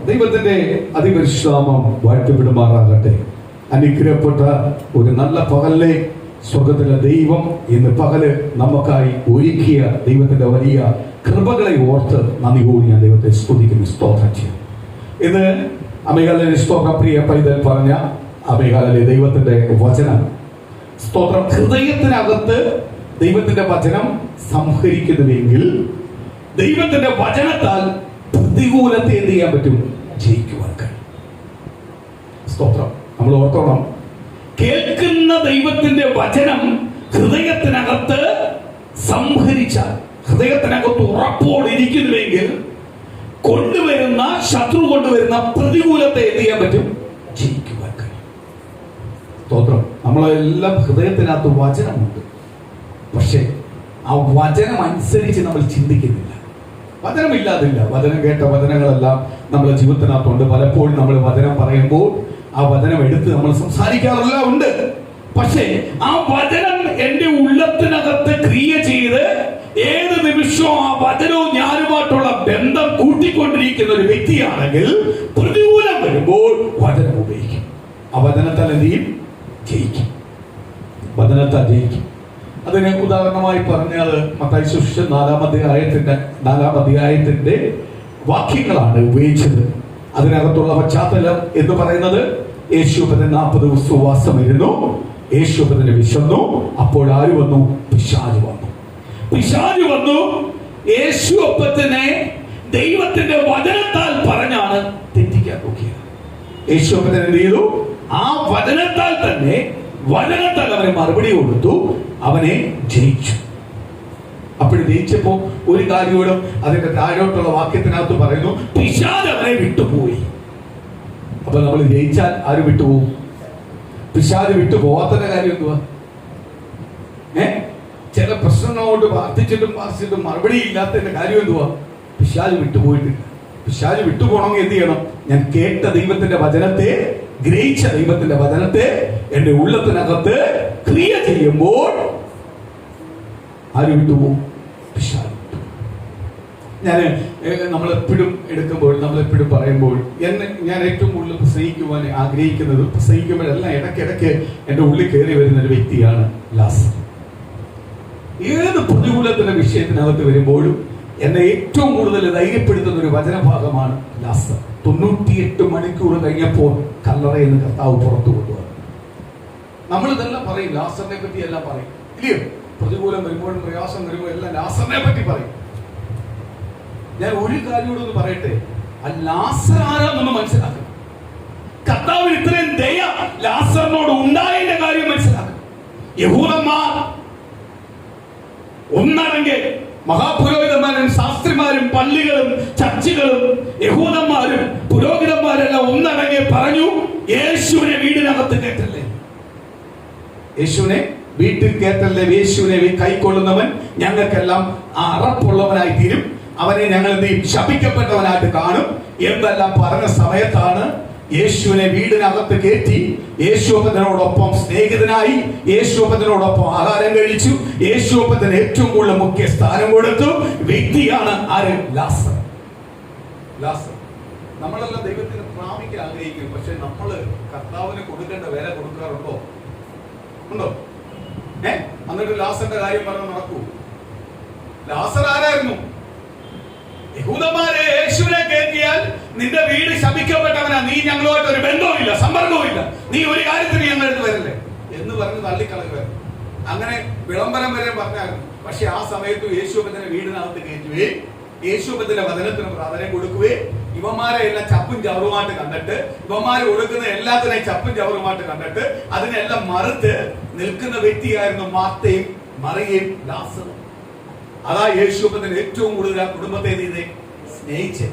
ദൈവത്തിന്റെ അതിപരിശ്രാമം വാഴ്ത്തപ്പെടുമാറാകട്ടെ. അനുഗ്രഹപ്പെട്ട ഒരു നല്ല പകലിനെ സ്വർഗത്തിലെ ദൈവം ഇന്ന് പകല് നമുക്കായി ഒരുക്കിയ ദൈവത്തിന്റെ വലിയ കൃപകളെ ഓർത്ത് നന്ദി കൂടി ഞാൻ ദൈവത്തെ സ്തുതിക്കുന്നു, സ്തോത്രം ചെയ്യും. ഇന്ന് അമേകാലിലെ സ്തോത്രം പ്രിയ പൈതൽ പറഞ്ഞ അമേകാലിലെ ദൈവത്തിന്റെ വചനം സ്തോത്രം ഹൃദയത്തിനകത്ത് ദൈവത്തിന്റെ വചനം സംഹരിക്കുന്നുവെങ്കിൽ ദൈവത്തിന്റെ വചനത്താൽ പ്രതികൂലത്തെ എന്ത് ചെയ്യാൻ പറ്റും? ജയിക്കുവാൻ കഴിയും. സ്തോത്രം. നമ്മൾ ഓർത്തോണം, കേൾക്കുന്ന ദൈവത്തിന്റെ വചനം ഹൃദയത്തിനകത്ത് സംഹരിച്ചാൽ, ഹൃദയത്തിനകത്ത് ഉറപ്പോടെ ഇരിക്കുന്നുവെങ്കിൽ കൊണ്ടുവരുന്ന ശത്രു കൊണ്ടുവരുന്ന പ്രതികൂലത്തെ എന്ത് ചെയ്യാൻ പറ്റും? ജയിക്കുവാൻ കഴിയും. സ്തോത്രം. നമ്മളെല്ലാം ഹൃദയത്തിനകത്ത് വചനമുണ്ട്, പക്ഷേ ആ വചനം അനുസരിച്ച് നമ്മൾ ചിന്തിക്കുന്നില്ല. വചനമില്ലാതില്ല. വചനം കേട്ട വചനങ്ങളെല്ലാം നമ്മുടെ ജീവിതത്തിനകത്തുണ്ട്. പലപ്പോഴും നമ്മൾ വചനം പറയുമ്പോൾ ആ വചനം എടുത്ത് നമ്മൾ സംസാരിക്കാറെല്ലാം ഉണ്ട്. പക്ഷേ ആ വചനം എന്റെ ഉള്ളത്തിനകത്ത് ക്രിയ ചെയ്ത് ഏത് നിമിഷവും ആ വചനവും ഞാനുമായിട്ടുള്ള ബന്ധം കൂട്ടിക്കൊണ്ടിരിക്കുന്ന ഒരു വ്യക്തിയാണെങ്കിൽ പ്രതികൂലം വരുമ്പോൾ വചനം ഉപയോഗിക്കും. ആ വചനത്താൽ എന്ത് ചെയ്യും? ജയിക്കും. വചനത്താൽ ജയിക്കും. അതിന് ഉദാഹരണമായി പറഞ്ഞാൽ മത്തായി സുവിശേഷം 4-ാം അധ്യായത്തിന്റെ വാക്യങ്ങളാണ് ഉപയോഗിച്ചത്. അതിനകത്തുള്ള പശ്ചാത്തലം എന്ന് പറയുന്നത് യേശു 40 ദിവസം ഉപവാസമിരുന്നു. യേശു വിശന്നു. അപ്പോൾ ആര് വന്നു? പിശാച് വന്നു. പിശാച് വന്നു യേശു ഒപ്പത്തിനെ ദൈവത്തിന്റെ വചനത്താൽ പറഞ്ഞാണ് തെറ്റിക്കാൻ നോക്കിയത്. യേശു ഒപ്പത്തിന് എന്ത് ചെയ്തു? ആ വചനത്താൽ തന്നെ വചനത്താൽ അവനെ മറുപടി കൊടുത്തു, അവനെ ജയിച്ചു. അപ്പോൾ ജയിച്ചപ്പോ ഒരു കാര്യോടും അതിന്റെ താഴോട്ടുള്ള വാക്യത്തിനകത്ത് പറയുന്നു, പിശാച് അവനെ വിട്ടുപോയി. അപ്പൊ നമ്മൾ ജയിച്ചാൽ ആര് വിട്ടുപോകും? പിശാച് വിട്ടുപോകാത്തതിന്റെ കാര്യം എന്തുവാ? ചില പ്രശ്നങ്ങളോട് പ്രാർത്ഥിച്ചിട്ടും മറുപടി ഇല്ലാത്തതിന്റെ കാര്യം എന്തുവാ? പിശാച് വിട്ടുപോയിട്ടില്ല. പിശാച് വിട്ടുപോകണമെങ്കിൽ എന്ത് ചെയ്യണം? ഞാൻ കേട്ട ദൈവത്തിന്റെ വചനത്തെ, ഗ്രഹിച്ച ദൈവത്തിന്റെ വചനത്തെ എന്റെ ഉള്ളത്തിനകത്ത് ക്രിയ ചെയ്യുമ്പോൾ ആര് വിട്ടുപോകും? പിശാച്. നമ്മളെപ്പോഴും നമ്മളെപ്പോഴും പറയുമ്പോൾ ഞാൻ ഏറ്റവും കൂടുതൽ പ്രസംഗിക്കുവാൻ ആഗ്രഹിക്കുന്നത്, പ്രസംഗിക്കുമ്പോഴെല്ലാം ഇടയ്ക്കിടയ്ക്ക് എൻ്റെ ഉള്ളിൽ കയറി വരുന്ന ഒരു വ്യക്തിയാണ് ലാസർ. ഏത് പ്രതികൂലത്തിന്റെ വിഷയത്തിനകത്ത് വരുമ്പോഴും എന്നെ ഏറ്റവും കൂടുതൽ ധൈര്യപ്പെടുത്തുന്ന ഒരു വചനഭാഗമാണ് ലാസർ. 98 മണിക്കൂർ കഴിഞ്ഞപ്പോൾ കല്ലറയിൽ നിന്ന് കർത്താവ് പുറത്തു കൊണ്ടുവന്നു. നമ്മളിതെല്ലാം പറയും, ലാസറിനെ പറ്റി എല്ലാം പറയും, ഇല്ലയോ? പ്രതികൂലം വരുമ്പോഴും പ്രയാസം വരുമ്പോൾ എല്ലാം ലാസറിനെ പറ്റി പറയും. ഞാൻ ഒരു കാര്യത്തോടൊന്ന് പറയട്ടെ, ആ ലാസർ ആരാന്നൊന്ന് മനസ്സിലാക്കണം. കർത്താവിന് ഇത്രയും ദയ ലാസറിനോട് ഉണ്ടായതിന്റെ കാര്യം മനസ്സിലാക്കണം. യഹൂദന്മാർ ഒന്നടങ്കെ, മഹാപുരോഹിതന്മാരും ശാസ്ത്രിമാരും പള്ളികളും ചർച്ചുകളും യഹൂദന്മാരും പുരോഹിതന്മാരെല്ലാം ഒന്നടങ്കെ പറഞ്ഞു, യേശുവിനെ വീടിനകത്ത് കേട്ടല്ലേ, യേശുവിനെ വീട്ടിൽ കേട്ടല്ലേ, യേശുവിനെ കൈക്കൊള്ളുന്നവൻ ഞങ്ങൾക്കെല്ലാം അറപ്പുള്ളവനായി തീരും, അവനെ ഞങ്ങൾ എന്ത് ചെയ്യും? ശപിക്കപ്പെട്ടവനായിട്ട് കാണും എന്നെല്ലാം പറഞ്ഞ സമയത്താണ് യേശുവിനെ വീടിനകത്ത് കയറ്റി യേശുവപ്പത്തിനോടൊപ്പം സ്നേഹിതനായി, യേശുവപ്പത്തിനോടൊപ്പം ആഹാരം കഴിച്ചു, യേശുവപ്പത്തിന് ഏറ്റവും കൂടുതൽ മുഖ്യ സ്ഥാനം കൊടുത്തു വ്യക്തിയാണ് ആര്? ലാസർ. ലാസർ. നമ്മളെല്ലാം ദൈവത്തിന് പ്രാപിക്കാൻ ആഗ്രഹിക്കും, പക്ഷെ നമ്മള് കർത്താവിന് കൊടുക്കേണ്ട വില കൊടുക്കാറുണ്ടോ? ഉണ്ടോ? എന്നിട്ട് ലാസറിന്റെ കാര്യം പറഞ്ഞ് നടക്കൂ. ലാസർ ആരായിരുന്നു? യഹൂദന്മാരെ യേശുവിനെ കേൾക്കിയാൽ നിന്റെ വീട് ശപിക്കപ്പെട്ടവനാ, നീ ഞങ്ങളുമായിട്ട് ഒരു ബന്ധവും ഇല്ല, സമ്പർക്കവും ഇല്ല, നീ ഒരു കാര്യത്തിന് ഞങ്ങളുടെ അടുത്ത് വരില്ലേ എന്ന് പറഞ്ഞ് തള്ളിക്കളയുമായിരുന്നു. അങ്ങനെ വിളംബരം വരെ പറഞ്ഞായിരുന്നു. പക്ഷെ ആ സമയത്ത് യേശുവിനെ വീടിനകത്ത് കയറ്റുകയും യേശുവിന്റെ വചനത്തിന് പ്രാധാന്യം കൊടുക്കുകയും ഇവന്മാരെ എല്ലാം ചപ്പും ചവറുമായിട്ട് കണ്ടിട്ട്, ഇവന്മാര് കൊടുക്കുന്ന എല്ലാത്തിനെയും ചപ്പും ചവറുമായിട്ട് കണ്ടിട്ട് അതിനെല്ലാം മറുത്ത് നിൽക്കുന്ന വ്യക്തിയായിരുന്നു മാർത്തയും മറിയയും ലാസറും. അതാ യേശുവിന് ഏറ്റവും കൂടുതൽ ആ കുടുംബത്തെ സ്നേഹിച്ച്.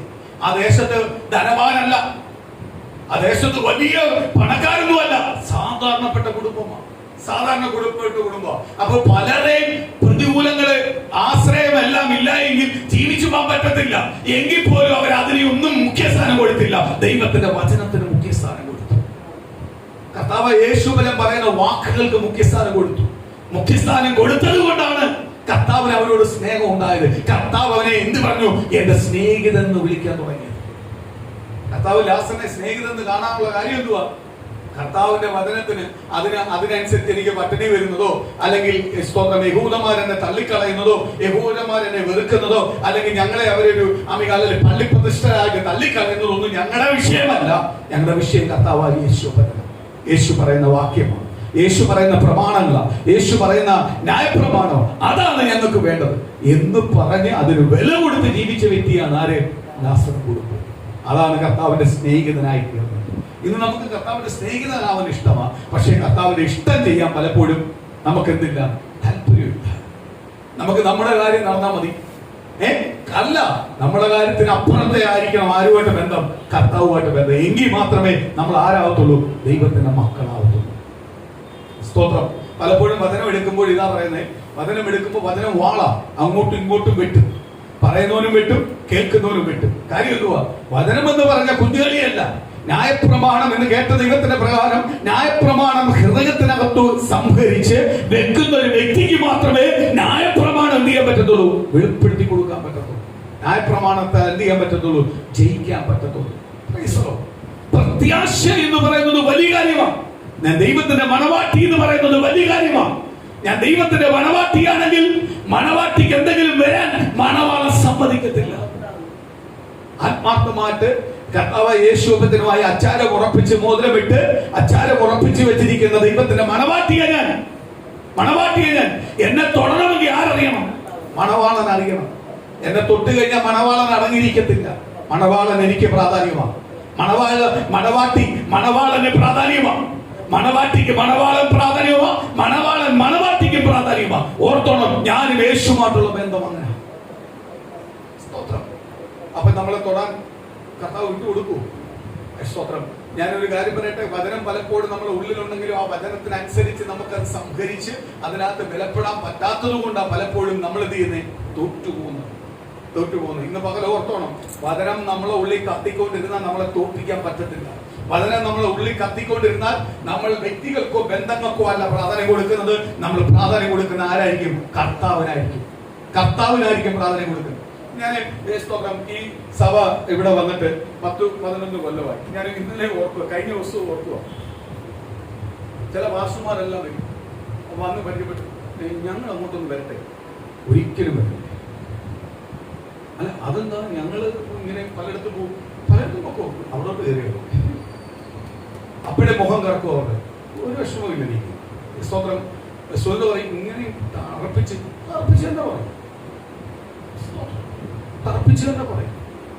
ആ ദേശത്ത് ധനവാനല്ല, ആ ദേശത്ത് വലിയ പണക്കാരൊന്നുമല്ല, സാധാരണപ്പെട്ട കുടുംബമാണ്, സാധാരണ കുടുംബം. അപ്പൊ പലരെയും പ്രതികൂലങ്ങള് ആശ്രയമെല്ലാം ഇല്ല എങ്കിൽ ജീവിച്ചു പോകാൻ പറ്റത്തില്ല. എങ്കിൽ പോലും അവർ അതിനൊന്നും മുഖ്യസ്ഥാനം കൊടുത്തില്ല, ദൈവത്തിന്റെ വചനത്തിന് മുഖ്യസ്ഥാനം കൊടുത്തു. കർത്താവ് യേശുവിനെ പറയുന്ന വാക്കുകൾക്ക് മുഖ്യസ്ഥാനം കൊടുത്തു. മുഖ്യസ്ഥാനം കൊടുത്തത് കൊണ്ടാണ് കർത്താവിന് അവരോട് സ്നേഹം ഉണ്ടായത്. കർത്താവ് അവനെ എന്ത് പറഞ്ഞു? എന്റെ സ്നേഹിതൻ എന്ന് വിളിക്കാൻ തുടങ്ങിയത്. കർത്താവ് ലാസറിനെ സ്നേഹിതനെന്ന് കാണാനുള്ള കാര്യം എന്തുവാ? കർത്താവിന്റെ വചനത്തിന് അതിനനുസരിച്ച് എനിക്ക് പട്ടിണി വരുന്നതോ, അല്ലെങ്കിൽ സ്തോത്രം യഹൂദന്മാരെന്നെ തള്ളിക്കളയുന്നതോ, യഹൂദന്മാരെന്നെ വെറുക്കുന്നതോ, അല്ലെങ്കിൽ ഞങ്ങളെ അവരൊരു അല്ലെങ്കിൽ പള്ളി പ്രതിഷ്ഠരാക്കി തള്ളിക്കളയുന്നതോ ഒന്നും ഞങ്ങളുടെ വിഷയമല്ല. ഞങ്ങളുടെ വിഷയം കർത്താവായ യേശു പറയുന്ന വാക്യമാണ്, യേശു പറയുന്ന പ്രമാണങ്ങളാണ്, യേശു പറയുന്ന ന്യായപ്രമാണം. അതാണ് ഞങ്ങൾക്ക് വേണ്ടത് എന്ന് പറഞ്ഞ് അതിന് വില കൊടുത്ത് ജീവിച്ച വ്യക്തിയാണ് ആര്? ലാസർ കുടുംബം. അതാണ് കർത്താവിന്റെ സ്നേഹിതനായി തീർന്നത്. ഇന്ന് നമുക്ക് കർത്താവിന്റെ സ്നേഹിതനാവാൻ ഇഷ്ടമാണ്, പക്ഷേ കർത്താവിന്റെ ഇഷ്ടം ചെയ്യാൻ പലപ്പോഴും നമുക്ക് എന്തില്ല? താല്പര്യമില്ല. നമുക്ക് നമ്മുടെ കാര്യം നടന്നാൽ മതി. അല്ല, നമ്മുടെ കാര്യത്തിന് അപ്പുറത്തെ ആയിരിക്കണം ആരുമായിട്ട് ബന്ധം? കർത്താവുമായിട്ട് ബന്ധം. എങ്കിൽ മാത്രമേ നമ്മൾ ആരാവത്തുള്ളൂ? ദൈവത്തിന്റെ മക്കളാവത്തുള്ളൂ. സ്തോത്രം. പലപ്പോഴും വചനം എടുക്കുമ്പോൾ ഇതാ പറയുന്നത്, വചനം എടുക്കുമ്പോൾ വചനം വാളാ, അങ്ങോട്ടും ഇങ്ങോട്ടും വെട്ടും. പറയുന്നവനും വെട്ടും, കേൾക്കുന്നവനും വെട്ടും. കാര്യം എന്തുവാ? വചനം എന്ന് പറഞ്ഞ കുഞ്ഞുകളിയല്ല. ന്യായപ്രമാണം എന്ന് കേട്ട ദൈവത്തിന്റെ പ്രകാരം ന്യായപ്രമാണം ഹൃദയത്തിനകത്ത് സംഭരിച്ച് വെക്കുന്ന ഒരു വ്യക്തിക്ക് മാത്രമേ ന്യായപ്രമാണം എന്ത് ചെയ്യാൻ പറ്റത്തുള്ളൂ? വെളിപ്പെടുത്തി കൊടുക്കാൻ പറ്റത്തുള്ളൂ. ന്യായപ്രമാണത്തെ എന്ത് ചെയ്യാൻ പറ്റത്തുള്ളൂ? ജയിക്കാൻ പറ്റത്തുള്ളൂ. പ്രത്യാശ എന്ന് പറയുന്നത് വലിയ കാര്യമാണ്. ഞാൻ ദൈവത്തിന്റെ മണവാട്ടി എന്ന് പറയുന്നത് വലിയ കാര്യമാണ്. ഞാൻ ദൈവത്തിന്റെ മണവാട്ടിയാണെങ്കിൽ മണവാട്ടിക്ക് എന്തെങ്കിലും വരാൻ മണവാളൻ സമ്മതിക്കത്തില്ല. ആത്മാർത്ഥമായിട്ട് കർത്താവ് യേശുവിനുമായി അച്ചാരം ഉറപ്പിച്ച് മോതിരമിട്ട് അച്ചാരം ഉറപ്പിച്ച് വെച്ചിരിക്കുന്ന ദൈവത്തിന്റെ മണവാട്ടിയെ ഞാൻ എന്നെ തൊടണമെങ്കിൽ ആരറിയണം? മണവാളൻ അറിയണം. എന്നെ തൊട്ട് കഴിഞ്ഞാൽ മണവാളൻ അടങ്ങിയിരിക്കത്തില്ല. മണവാളൻ എനിക്ക് പ്രാധാന്യമാണ്. മണവാളന് പ്രാധാന്യമാണ്. മണവാട്ടിക്ക് മണവാളൻ പ്രാധാന്യമാണ്. മണവാളൻ മണവാട്ടിക്ക് പ്രാധാന്യമാണ്. ഓർത്തോണം, ഞാനും യേശുമായിട്ടുള്ള ബന്ധം അങ്ങനെ. സ്തോത്രം. അപ്പൊ നമ്മളെ തൊടാൻ കർത്താവ് വിട്ടു കൊടുക്കൂ. സ്തോത്രം. ഞാനൊരു കാര്യം പറയട്ടെ, വചനം പലപ്പോഴും നമ്മുടെ ഉള്ളിലുണ്ടെങ്കിലും ആ വചനത്തിനനുസരിച്ച് നമുക്കത് സംഭരിച്ച് അതിനകത്ത് വിലപ്പെടാൻ പറ്റാത്തത് കൊണ്ടാണ് പലപ്പോഴും നമ്മൾ എന്ത് ചെയ്യുന്നത്? തോറ്റുപോകുന്നത്. ഇന്ന് പകൽ ഓർത്തോണം, വചനം നമ്മളെ ഉള്ളിൽ കത്തിക്കൊണ്ടിരുന്നാൽ നമ്മളെ തോൽപ്പിക്കാൻ പറ്റത്തില്ല. വചനം നമ്മളെ ഉള്ളിൽ കത്തിക്കൊണ്ടിരുന്നാൽ നമ്മൾ വ്യക്തികൾക്കോ ബന്ധങ്ങൾക്കോ അല്ല പ്രാധാന്യം കൊടുക്കുന്നത്. നമ്മൾ പ്രാധാന്യം കൊടുക്കുന്ന ആരായിരിക്കും? കർത്താവിനായിരിക്കും പ്രാധാന്യം കൊടുക്കുന്നത്. ഞാൻ സ്തോത്രം, ഈ സഭ ഇവിടെ വന്നിട്ട് 10-11 കൊല്ലമായി. ഞാൻ ഇന്നലെ ഓർക്കുക, കഴിഞ്ഞ ദിവസവും ഓർക്കുക, ചില വാസുമാരെല്ലാം വരും, വന്ന് പരിചയപ്പെട്ടു, ഞങ്ങൾ അങ്ങോട്ടൊന്ന് വരട്ടെ. ഒരിക്കലും വരട്ടെ. അല്ല, അതെന്താ? ഞങ്ങള് ഇങ്ങനെ പലയിടത്തും പോകും, പലയിടത്തും ഒക്കെ അവിടോട്ട് കയറിയോ അപ്പോഴേ മുഖം കറക്കും. അവരുടെ ഒരു വിഷമവും ഇല്ല. എനിക്ക് സ്തോത്രം. സ്വന്തം പറയും, ഇങ്ങനെ അർപ്പിച്ച് എന്താ പറയും? തറപ്പിച്ചു തന്നെ പറയും.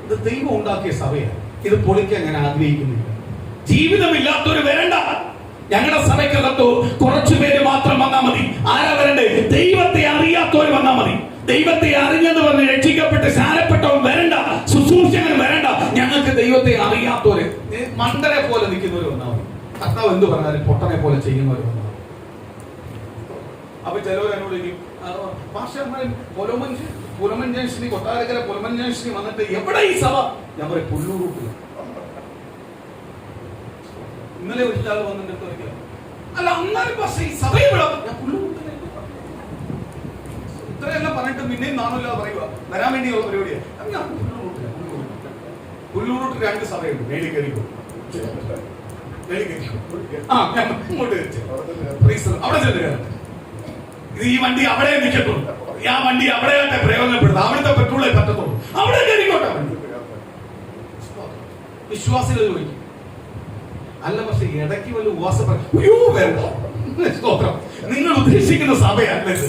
ഇത് ദൈവം ഉണ്ടാക്കിയ സഭയാണ്. ഇത് പൊളിക്കാൻ ഞാൻ ആഗ്രഹിക്കുന്നില്ല. ജീവിതമില്ലാത്തവര് വരണ്ട. ഞങ്ങളുടെ സഭയ്ക്കകത്ത് കുറച്ചു പേര് മാത്രം വന്നാൽ മതി. ആരാ വരണ്ടേ? ദൈവത്തെ അറിയാത്തവർ വന്നാൽ മതി. ദൈവത്തെ അറിഞ്ഞെന്ന് പറഞ്ഞ് രക്ഷിക്കപ്പെട്ട് സ്നാനപ്പെട്ടവൻ വരണ്ട. ശുശ്രൂഷകൻ വരണ്ട. ഞങ്ങൾക്ക് ദൈവത്തെ അറിയാത്തവര്, മണ്ടരെ പോലെ നിൽക്കുന്നവർ വന്നാൽ മതി. കർത്താവ് എന്ത് പറഞ്ഞാലും പൊട്ടനെ പോലെ ചെയ്യുന്നവർ വന്നാൽ മതി. അപ്പൊ ചിലവർ എന്നോട് പുലമൻ ജംഗ്ഷനി, കൊട്ടാരക്കര പുലമൻ ജംഗ്ഷനി വന്നിട്ട് എവിടെ ഈ സഭ? ഞാൻ പറയും പുല്ലൂർ. ഇന്നലെ ഒരാൾ വന്നിട്ട് അല്ല, അന്നാലും പക്ഷേ ഈ സഭ ഇവിടെ ഞാൻ പുല്ലൂർ. ഇത്രയെല്ലാം പറഞ്ഞിട്ട് പിന്നെയും നാണല്ലോ പറയുക, വരാൻ വേണ്ടിയുള്ള പരിപാടിയാണ്. പുല്ലൂർ 2 സഭയുണ്ട്. മേളിൽ കയറിക്കോ, അവിടെ ചെല്ലുക. ഈ വണ്ടി അവിടെ നിൽക്കത്തുള്ളൂ. ആ വണ്ടി അവിടെയാട്ടെ പ്രയോജനപ്പെടുന്നത്. അവിടുത്തെ പെട്രോളേ പറ്റത്തുള്ളൂ. അവിടെ കയറിക്കോട്ടെ. വിശ്വാസികൾ ചോദിക്കും, അല്ല പക്ഷെ ഇടയ്ക്ക് വല്ല ഉപവാസം വേണ്ട. സ്തോത്രം. നിങ്ങൾ ഉദ്ദേശിക്കുന്ന സഭയല്ലത്.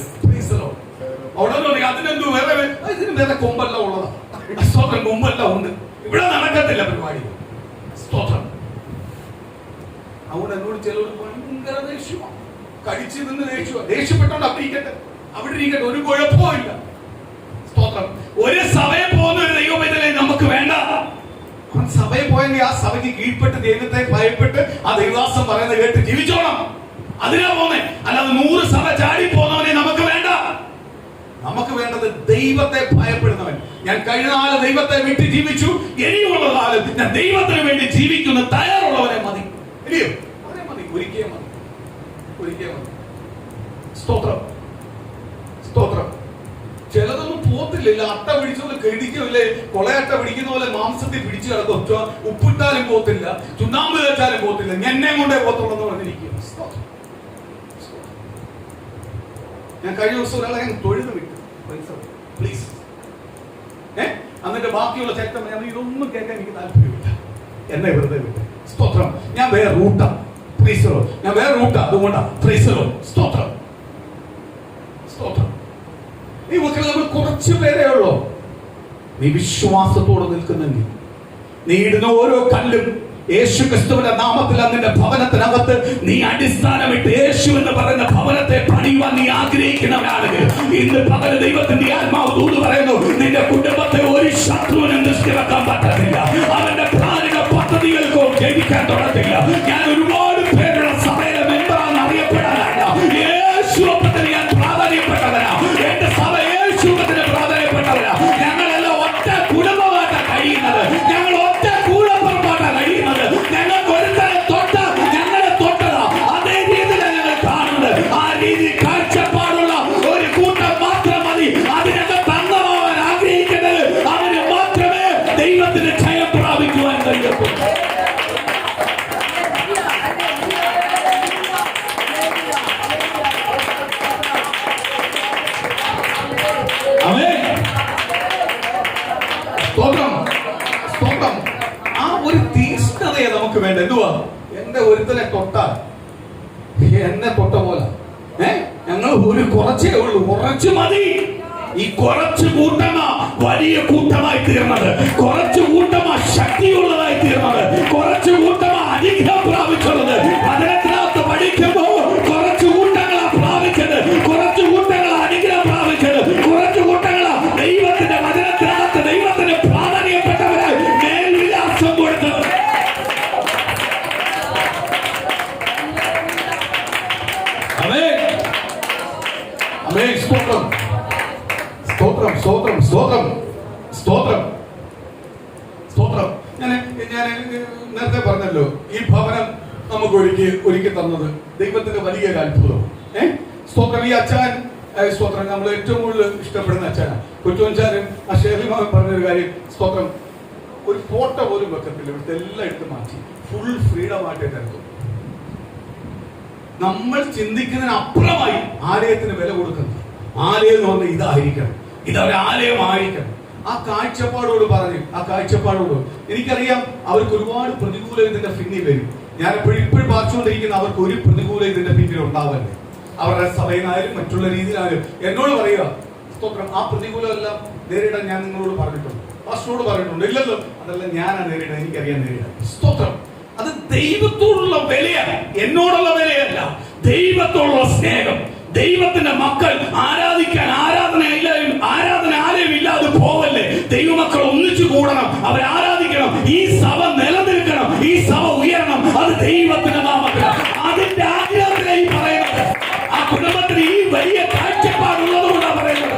അവിടെ അതിനെന്തു വേറെ, ഇതിന് വേറെ കൊമ്പല്ല ഉള്ളതാ. സ്തോത്രം. കൊമ്പല്ല ഉണ്ട്. ഇവിടെ നടക്കത്തില്ല പരിപാടി. സ്തോത്രം. അതുകൊണ്ട് എന്നോട് ചിലർ ഭയങ്കര ദേഷ്യമാണ്. കടിച്ചു നിന്ന് ദേഷ്യപ്പെട്ടോണ്ട് അവിടെ ഇരിക്കട്ടെ, ഒരു കുഴപ്പവും ഇല്ല. സ്തോത്രം. ഒരു സഭയെ പോകുന്ന ഒരു ദൈവമേ നമുക്ക് വേണ്ട. സഭയെ പോയെങ്കിൽ ആ സഭയ്ക്ക് കീഴ്പ്പെട്ട് ദൈവത്തെ ഭയപ്പെട്ട് ആ ദൈവദാസം പറയുന്നത് കേട്ട് ജീവിച്ചോണം. അതിനാ പോന്നെ. അല്ലാതെ 100 സഭ ചാടി പോകുന്നവനെ നമുക്ക് വേണ്ട. നമുക്ക് വേണ്ടത് ദൈവത്തെ ഭയപ്പെടുന്നവൻ. ഞാൻ കഴിഞ്ഞ നാളെ ദൈവത്തെ വിട്ട് ജീവിച്ചു, ഇനിയുള്ള കാലം ഞാൻ ദൈവത്തിന് വേണ്ടി ജീവിക്കുന്ന തയ്യാറുള്ളവരെ മതി. ഇല്ലയോ? അവരെ മതി. ഒരിക്കലും മതി. സ്തോത്രം. ചിലതൊന്നും പോത്ത് പോത്തില്ല. അട്ട പിടിച്ചോലെ കെടിക്കില്ലേ, കൊളയട്ട പിടിക്കുന്ന പോലെ മാംസത്തിൽ പിടിച്ചു കിടക്കും. ഉപ്പിട്ടാലും പോത്തില്ല, ചുണ്ണാമ്പ് തേച്ചാലും പോത്തില്ല, എന്നെ കൊണ്ടേ പോത്തുള്ളൂ പറഞ്ഞിരിക്കും. ഞാൻ കഴിഞ്ഞ ദിവസം ഒരാളെ ഞാൻ തൊഴുത് വിട്ടു, പ്ലീസ്. എന്നിട്ട് ബാക്കിയുള്ള ചരിത്രം ഇതൊന്നും കേൾക്കാൻ എനിക്ക് താല്പര്യമില്ല, എന്നെ വെറുതെ വിട്ടു. സ്തോത്രം. ഞാൻ വേറെ റൂട്ടാ, പ്രീസറോ, ഞാൻ വേറെ റൂട്ടാ, അതുകൊണ്ടാ പ്രീസറോ. സ്തോത്രം, സ്തോത്രം. ഈ മക്കളെ നമ്മൾ കുറച്ചു പേരേ ഉള്ളൂ. നീ വിശ്വാസത്തോടെ നിൽക്കുന്നെങ്കിൽ നീ ഇടുന്ന ഓരോ കല്ലും യേശു ക്രിസ്തുവിന്റെ നാമത്തിൽ നിന്റെ ഭവനത്തിനകത്ത് നീ അടിസ്ഥാനമിട്ട് യേശു എന്ന് പറയുന്ന ഭവനത്തെ പണിയുവാൻ നീ ആഗ്രഹിക്കുന്നവരാണെങ്കിൽ ഇന്ന് പകല് ദൈവത്തിന്റെ ആത്മാവ് ദൂത് പറയുന്നു, നിന്റെ കുടുംബത്തെ ഒരു ശത്രുവിനും ദൃഷ്ടിവെക്കാൻ പറ്റത്തില്ല. അവന്റെ പ്ലാനുകൾ പദ്ധതികൾക്കോ ജയിക്കാൻ തുടങ്ങില്ല. ഞാൻ ഒരുപാട് പേരുടെ സഭയിലെ മെമ്പറാണെന്ന് അറിയപ്പെടാനല്ല, യേശുവത്തിന് ഞാൻ പ്രാധാന്യപ്പെട്ടവരാ. എന്റെ സഭ യേശുവത്തിന് പ്രാധാന്യപ്പെട്ടവരാ. ഞങ്ങളെല്ലാം ഒറ്റ കുടുംബമായിട്ടാണ് കഴിയുന്നത്, ഞങ്ങൾ ഒറ്റ കൂടപ്പുറമായിട്ടാണ് കഴിയുന്നത്. ഞങ്ങൾക്ക് ഒരുത്തരം തൊട്ട ഞങ്ങളെ തൊട്ടതാ, അതേ രീതിയിലാണ് ഞങ്ങൾ കാണുന്നത്. ആ രീതി കാഴ്ചപ്പാടുള്ള ഒരു കൂട്ടം മാത്രം മതി. അതിനൊക്കെ തന്നമാവാൻ ആഗ്രഹിക്കുന്നത് അവന് മാത്രമേ ദൈവത്തിന് ജയം പ്രാപിക്കുവാൻ കഴിയൂ. ആ ഒരു തീഷ്ണതയെ നമുക്ക് വേണ്ട. എന്തുവാ? എന്റെ ഒരുത്തനെ തൊട്ടാൽ എന്നെ തൊട്ട പോലെ ഞങ്ങൾ ഒരു കുറച്ചേ ഉള്ളൂ, കുറച്ച് മതി. ഈ കുറച്ച് കൂട്ടമാ വലിയ കൂട്ടമായി തീർന്നത്, കുറച്ച് കൂട്ടമാ ശക്തിയുള്ളതായി തീർന്നത്, കുറച്ച് കൂട്ടമാ അനുഗ്രഹം പ്രാപിച്ചുള്ളത്. അതിനകത്ത് പഠിക്കുമ്പോ കുറച്ച് കൂട്ടങ്ങളാ പ്രാപിച്ചത്, കുറച്ച് കൂട്ടങ്ങളാ അനുഗ്രഹം പ്രാപിച്ചത്, കുറച്ച് കൂട്ടങ്ങളാ ദൈവത്തിന്റെ വചനത്തിനകത്ത് ദൈവത്തിന് പ്രാധാന്യപ്പെട്ടവരായി മേൽവിലാസം കൊടുത്തത്. സ്തോത്രം, സ്തോത്രം, സ്തോത്രം, സ്തോത്രം, സ്തോത്രം, സ്തോത്രം. ഞാൻ നേരത്തെ പറഞ്ഞല്ലോ, ഈ ഭവനം നമുക്ക് ഒരുക്കി തന്നത് ദൈവത്തിന്റെ വലിയൊരു അത്ഭുതം. സ്തോത്രം. ഈ അച്ഛൻ സ്തോത്രം നമ്മൾ ഏറ്റവും കൂടുതൽ ഇഷ്ടപ്പെടുന്ന അച്ഛനാണ്. കൊച്ചുവഞ്ചാനും ആ ഷേറിമാവൻ പറഞ്ഞൊരു കാര്യം, സ്തോത്രം, ഒരു ഫോട്ടോ പോലും വെക്കത്തില്ല, ഇവിടുത്തെ എല്ലാം എടുത്ത് മാറ്റി ഫുൾ ഫ്രീഡമായിട്ട് തരുന്നു. നമ്മൾ ചിന്തിക്കുന്നതിനപ്പുറമായി ആലയത്തിന് വില കൊടുക്കുന്നത്. ആലയം എന്ന് പറഞ്ഞാൽ ഇതായിരിക്കണം, ഇതൊരു ആലയമായിരിക്കണം. ആ കാഴ്ചപ്പാടോട് പറഞ്ഞു, ആ കാഴ്ചപ്പാടോട് എനിക്കറിയാം അവർക്ക് ഒരുപാട് പ്രതികൂലം ഇതിന്റെ പിന്നിൽ വരും. ഞാൻ ഇപ്പോഴും വായിച്ചുകൊണ്ടിരിക്കുന്ന അവർക്ക് ഒരു പ്രതികൂലം ഇതിന്റെ പിന്നിൽ ഉണ്ടാവല്ലേ. അവരുടെ സഭയിലായാലും മറ്റുള്ള രീതിയിലായാലും എന്നോട് പറയുക, സ്തോത്രം, ആ പ്രതികൂലം എല്ലാം നേരിടാൻ ഞാൻ നിങ്ങളോട് പറഞ്ഞിട്ടുണ്ട്, പാസ്റ്ററോട് പറഞ്ഞിട്ടുണ്ട്. ഇല്ലല്ലോ, അതെല്ലാം ഞാനാ നേരിടാൻ, എനിക്കറിയാൻ നേരിടാൻ. സ്തോത്രം. അത് ദൈവത്തോടുള്ള വിലയാണ്, എന്നോടുള്ള വിലയല്ല. ദൈവത്തോടുള്ള സ്നേഹം. ദൈവത്തിന്റെ മക്കൾ ആരാധിക്കാൻ ആരാധനാലയം ഇല്ലാതെ പോവല്ലേ. ദൈവമക്കൾ ഒന്നിച്ചു കൂടണം, അവർ ആരാധിക്കണം, ഈ സഭ നിലനിൽക്കണം, ഈ സഭ ഉയരണം. അത് ദൈവത്തിന്റെ നാമത്തിലാണ്. അതിന്റെ ആഗ്രഹത്തിലായി പറയുന്നത്. ആ കുടുംബത്തിന് ഈ വലിയ കാഴ്ചപ്പാടുള്ളത് കൊണ്ടാണ് പറയുന്നത്.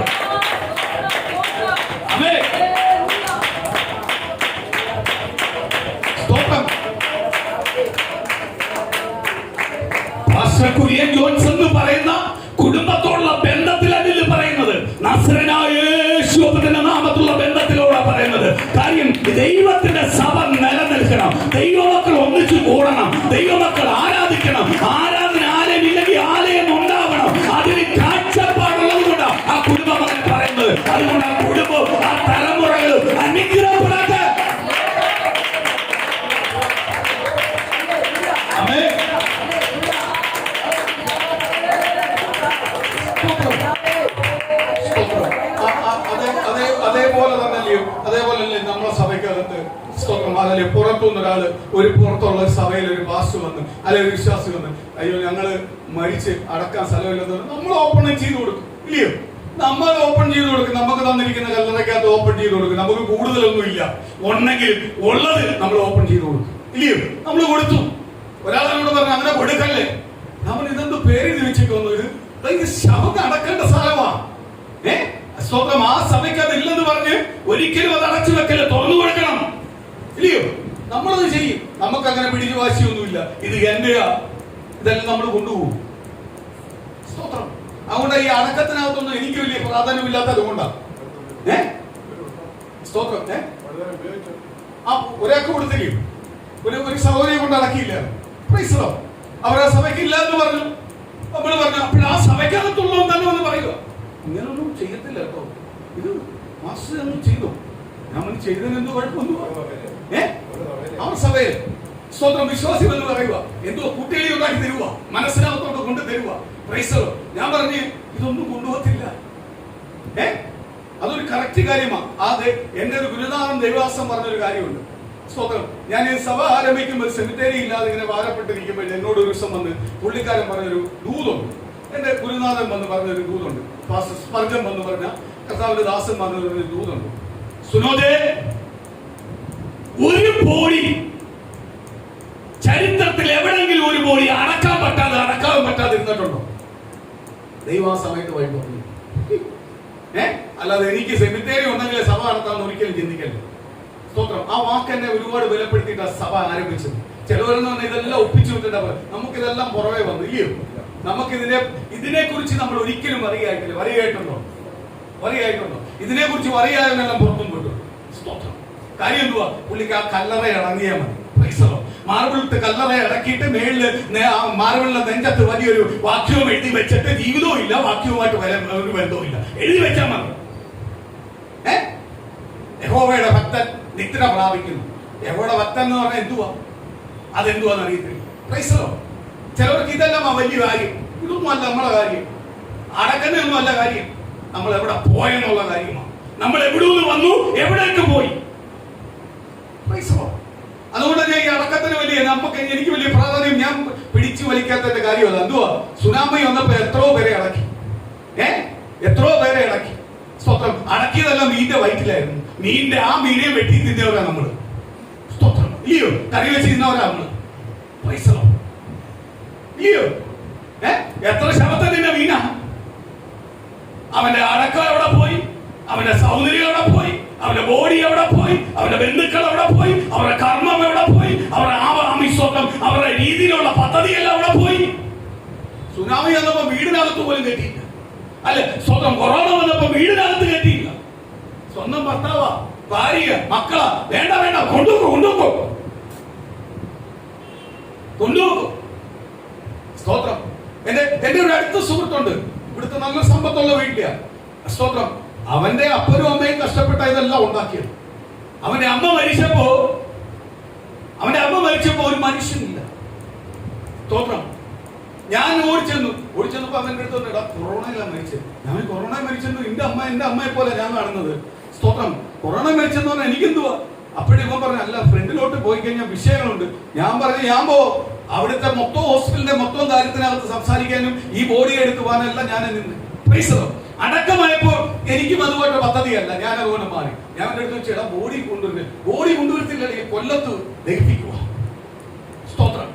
കുര്യൻ ജോൺസ് എന്ന് പറയുന്ന കുടുംബത്തോടുള്ള ബന്ധത്തിലല്ല പറയുന്നത്, നസ്രനായ യേശുവിന്റെ നാമത്തിലുള്ള ബന്ധത്തിലൂടെ പറയുന്നത്. കാര്യം ദൈവത്തിന്റെ സഭ നിലനിൽക്കണം, ദൈവമക്കൾ ഒന്നിച്ചു കൂടണം, ദൈവമക്കൾ ആരാധിക്കണം. ആരാധന ആലയം ഇല്ലെങ്കിൽ ആലയം ഉണ്ടാവണം. അതിന് കാഴ്ചപ്പാടുള്ളത് കൊണ്ടാണ് ആ കുടുംബം അങ്ങനെ പറയുന്നത്. അതുകൊണ്ട് ആ കുടുംബം, ആ തലമുറകൾ അനുഗ്രഹപ്പെടാതെ അതേപോലല്ലേ നമ്മളെ സഭയ്ക്കകത്ത് സ്തോത്രം. അതല്ലേ പുറത്തുനിന്ന് ഒരാള്, പുറത്തുള്ള ഒരു സഭയിൽ ഒരു പാസ്റ്റർ വന്ന് അല്ലെ ഒരു വിശ്വാസി വന്ന്, അയ്യോ ഞങ്ങള് മരിച്ച് അടക്കാൻ സ്ഥലമില്ലെന്ന് നമ്മൾ ഓപ്പൺ ചെയ്ത് കൊടുക്കും, ഇല്ലയോ? നമ്മൾ ഓപ്പൺ ചെയ്ത് കൊടുക്കും. നമുക്ക് തന്നിരിക്കുന്ന കല്ലറയ്ക്കകത്ത് ഓപ്പൺ ചെയ്ത് കൊടുക്കും. നമുക്ക് കൂടുതലൊന്നും ഇല്ല, ഉണ്ടെങ്കിൽ ഉള്ളത് നമ്മൾ ഓപ്പൺ ചെയ്ത് കൊടുക്കും, ഇല്ലയോ? നമ്മൾ കൊടുത്തു. ഒരാളോട് പറഞ്ഞു അങ്ങനെ കൊടുക്കല്ലേ. നമ്മൾ ഇതെന്ത് പേര് ചോദിച്ചേക്കൊന്നു, ഇത് ശവം അടക്കേണ്ട സ്ഥലമാ. സ്തോത്രം. ആ സഭയ്ക്ക് അത് ഇല്ലെന്ന് പറഞ്ഞ് ഒരിക്കലും അത് അടച്ചു വെക്കല്, തുറന്നു കൊടുക്കണം, ഇല്ലയോ? നമ്മളത് ചെയ്യും. നമുക്ക് അങ്ങനെ പിടിച്ചു വാശിയൊന്നുമില്ല. ഇത് എന്റെയാ, ഇതെല്ലാം നമ്മൾ കൊണ്ടുപോകും. സ്തോത്രം. അതുകൊണ്ട് ഈ അടക്കത്തിനകത്തൊന്നും എനിക്ക് വലിയ പ്രാധാന്യമില്ലാത്തത് കൊണ്ടാണ്. സ്തോത്രം. ആ ഒരാൾക്ക് കൊടുത്തിരിക്കും, ഒരു സഹോദരിയെ കൊണ്ട് അടക്കിയില്ല. അവർ ആ സഭയ്ക്ക് ഇല്ല എന്ന് പറഞ്ഞു. നമ്മൾ പറഞ്ഞു അപ്പോൾ ആ സഭയ്ക്കകത്തുള്ളൂ തന്നെ എന്ന് പറയുക. ഇങ്ങനൊന്നും ചെയ്യത്തില്ല കേട്ടോ. ഇത് മാസ്റ്റർ ഒന്നും ചെയ്തു, നമ്മൾ ചെയ്തതിന് എന്ത് കുഴപ്പമൊന്നും അവർ സഭയിൽ സ്വന്തം വിശ്വാസം എന്ന് പറയുക എന്തോ കുട്ടികളെ ഉണ്ടാക്കി തരുക, മനസ്സിനകത്തോട്ട് കൊണ്ട് തരുക. ഞാൻ പറഞ്ഞു ഇതൊന്നും കൊണ്ടുപോകത്തില്ല. അതൊരു കറക്റ്റ് കാര്യമാണ്. അത് എന്റെ ഒരു ഗുരുനാഥൻ ദൈവദാസൻ പറഞ്ഞൊരു കാര്യമുണ്ട്. സ്തോത്രം. ഞാൻ ഈ സഭ ആരംഭിക്കുമ്പോൾ സെമിത്തേരി ഇല്ലാതെ ഇങ്ങനെ ഭാരപ്പെട്ടിരിക്കുമ്പോൾ എന്നോട് ഒരു ദിവസം വന്ന് പുള്ളിക്കാരൻ പറഞ്ഞൊരു ദൂതുണ്ട്. എന്റെ ഗുരുനാഥൻ വന്ന് പറഞ്ഞൊരു ദൂതുണ്ട്. സ്പർജം വന്ന് പറഞ്ഞ കർത്താവിന്റെ ദാസൻ പറഞ്ഞൊരു ദൂതുണ്ട്. സുനോദേ, ഒരു ബോഡി ചരിത്രത്തിൽ എവിടെയെങ്കിലും ഒരു ബോഡി അടക്കാൻ പറ്റാതെ ഇരുന്നിട്ടുണ്ടോ? ദൈവം ആ സമയത്ത് വഴി പറഞ്ഞു. അല്ലാതെ എനിക്ക് സെമിത്തേരി ഉണ്ടെങ്കിൽ സഭ നടത്താമെന്ന് ഒരിക്കലും ചിന്തിക്കല്ലേ. സ്തോത്രം. ആ വാക്ക് എന്നെ ഒരുപാട് വിലപ്പെടുത്തിയിട്ട് ആ സഭ ആരംഭിച്ചത്. ചിലവരെന്ന് പറഞ്ഞാൽ ഇതെല്ലാം ഒപ്പിച്ചു വിട്ടിട്ടാ നമുക്കിതെല്ലാം പുറമെ വന്നു ഇല്ലയോ? ഇതിനെ കുറിച്ച് നമ്മൾ ഒരിക്കലും അറിയായിട്ടുണ്ടോ? ഇതിനെ കുറിച്ച് അറിയാതെല്ലാം പുറത്തും വിട്ടു. സ്തോത്രം. കാര്യം എന്തുവാ? പുള്ളിക്ക് ആ കല്ലറ ഇറങ്ങിയാൽ മതി. മാർബിളിട്ട് കല്ലറ ഇറക്കിയിട്ട് മേളില് മാർബിളിന്റെ നെഞ്ചത്ത് വലിയൊരു വാക്യവും എഴുതി വെച്ചിട്ട് ജീവിതവും ഇല്ല, വാക്യവുമായിട്ട് ഒരു ബന്ധവും ഇല്ല, എഴുതി വെച്ചാൽ മതി. യഹോവയുടെ ഭക്തൻ നിദ്ര പ്രാപിക്കുന്നു. യഹോവയുടെ ഭക്തൻ എന്ന് പറഞ്ഞാൽ എന്തുവാ? അതെന്തുവാന്ന് അറിയത്തില്ല. ചിലവർക്ക് ഇതെല്ലാം വലിയ കാര്യം. ഇതൊന്നും അല്ല നമ്മളെ കാര്യം. അടക്കുന്നതൊന്നും അല്ല കാര്യം. നമ്മൾ എവിടെ പോയെന്നുള്ള കാര്യമാണ്. നമ്മൾ എവിടെ നിന്ന് വന്നു, എവിടേക്ക് പോയി. അതുകൊണ്ട് തന്നെ ഈ അടക്കത്തിന് എനിക്ക് വലിയ പ്രാധാന്യം ഞാൻ പിടിച്ചു വലിക്കാത്തതിന്റെ കാര്യമല്ല. എന്തുവാ? സുനാമി വന്നപ്പോ എത്രയോ പേരെ അടക്കി. സ്തോത്രം. അടക്കിയതെല്ലാം മീന്റെ വയറ്റിലായിരുന്നു. ആ മീനെ വെട്ടി തിന്നവരാ നമ്മള്. സ്തോത്രം. ഇല്ലയോ? കറി വെച്ച് തിന്നവരാ നമ്മള്. ഇല്ലയോ? എത്ര ശവത്തെ തിന്ന മീനാ? അവന്റെ അടക്കം എവിടെ പോയി? അവന്റെ സൗന്ദര്യം എവിടെ പോയി? അവന്റെ ബോഡി എവിടെ പോയി? അവന്റെ ബന്ധുക്കൾ എവിടെ പോയി? അവരുടെ കർമ്മം എവിടെ പോയി? അവരുടെ ആമിസ്വത്വം, അവരുടെ രീതിയിലുള്ള പദ്ധതിയെല്ലാം എവിടെ പോയി? സുനാമി വന്നപ്പോ വീടിനകത്ത് പോലും കെട്ടിയില്ല. അല്ലെ? സ്വന്തം കൊറോണ വന്നപ്പോ വീടിനകത്ത് കെട്ടിയില്ല. സ്വന്തം ഭർത്താവാ, ഭാര്യ, മക്കളാ, വേണ്ട കൊണ്ടുപോക്കോ. സ്തോത്രം. എന്റെ ഒരു അടുത്ത സുഹൃത്തുണ്ട്. ഇവിടുത്തെ നല്ല സമ്പത്തുള്ള വീട്ടിലാ. സ്തോത്രം. അവന്റെ അപ്പനും അമ്മയും കഷ്ടപ്പെട്ട ഇതെല്ലാം ഉണ്ടാക്കിയത്. അവന്റെ അമ്മ മരിച്ചപ്പോ ഒരു മനുഷ്യനില്ല. സ്തോത്രം. ഞാൻ ഓടിച്ചെന്നപ്പോ അവന്റെ അടുത്ത് പറഞ്ഞാ കൊറോണയിലാണ് മരിച്ചത്. ഞാൻ കൊറോണ മരിച്ചെന്നു എന്റെ അമ്മയെ പോലെ ഞാൻ കാണുന്നത്. സ്തോത്രം. കൊറോണ മരിച്ചെന്ന് പറഞ്ഞാൽ എനിക്കെന്തുവാ? അപ്പോഴും ഇവൻ പറഞ്ഞു അല്ല, ഫ്രണ്ടിലോട്ട് പോയി കഴിഞ്ഞാൽ വിഷയങ്ങളുണ്ട്. ഞാൻ പറഞ്ഞു ഞാൻ അവിടുത്തെ മൊത്തം ഹോസ്പിറ്റലിന്റെ മൊത്തം കാര്യത്തിനകത്ത് സംസാരിക്കാനും ഈ ബോഡി എടുത്തു പോകാനെല്ലാം ഞാൻ നിന്ന്. അടക്കമായപ്പോ എനിക്കും അതുപോലെ പദ്ധതിയല്ല. ഞാൻ അതുകൊണ്ട് മാറി. ഞാൻ അവരുടെ അടുത്ത് വെച്ചാൽ ബോഡി കൊണ്ടുവരത്തില്ല, കൊല്ലത്ത് ദഹിപ്പിക്കുക. സ്തോത്രം.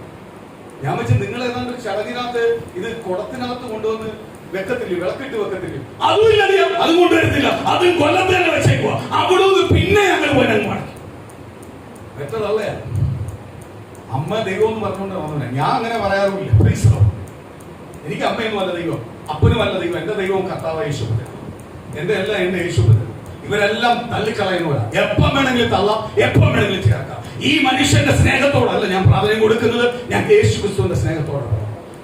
ഞാൻ വെച്ച് നിങ്ങൾ ഏതാണ്ട് ഒരു ചടങ്ങിനകത്ത് ഇത് കുടത്തിനകത്ത് കൊണ്ടുവന്ന് വെക്കത്തില്ല, വിളക്കിട്ട് വെക്കത്തില്ല. അതും ഇല്ല, അതും കൊണ്ടുവരത്തില്ല, അതും കൊല്ലത്ത് തന്നെ വെച്ചേക്കുക. അവിടെ നിന്ന് പിന്നെ ഞങ്ങൾ പോയി മടക്കി വെച്ചതല്ലേ. അമ്മ ദൈവം എന്ന് പറഞ്ഞുകൊണ്ട് വന്നേ. ഞാൻ അങ്ങനെ പറയാറുമില്ല. എനിക്ക് അമ്മയൊന്നും അല്ല ദൈവം, അപ്പനും അല്ല ദൈവം. എന്റെ ദൈവവും കർത്താവായ യേശുപുത്രൻ. എന്റെ യേശുപുത്രൻ. ഇവരെല്ലാം തള്ളിക്കളയുന്നവരാ. എപ്പം വേണമെങ്കിലും തള്ളാം, എപ്പം വേണമെങ്കിലും ചേർക്കാം. ഈ മനുഷ്യന്റെ സ്നേഹത്തോടല്ല ഞാൻ പ്രാധാന്യം കൊടുക്കുന്നത്, ഞാൻ യേശു ക്രിസ്തുവിന്റെ സ്നേഹത്തോടാണ്.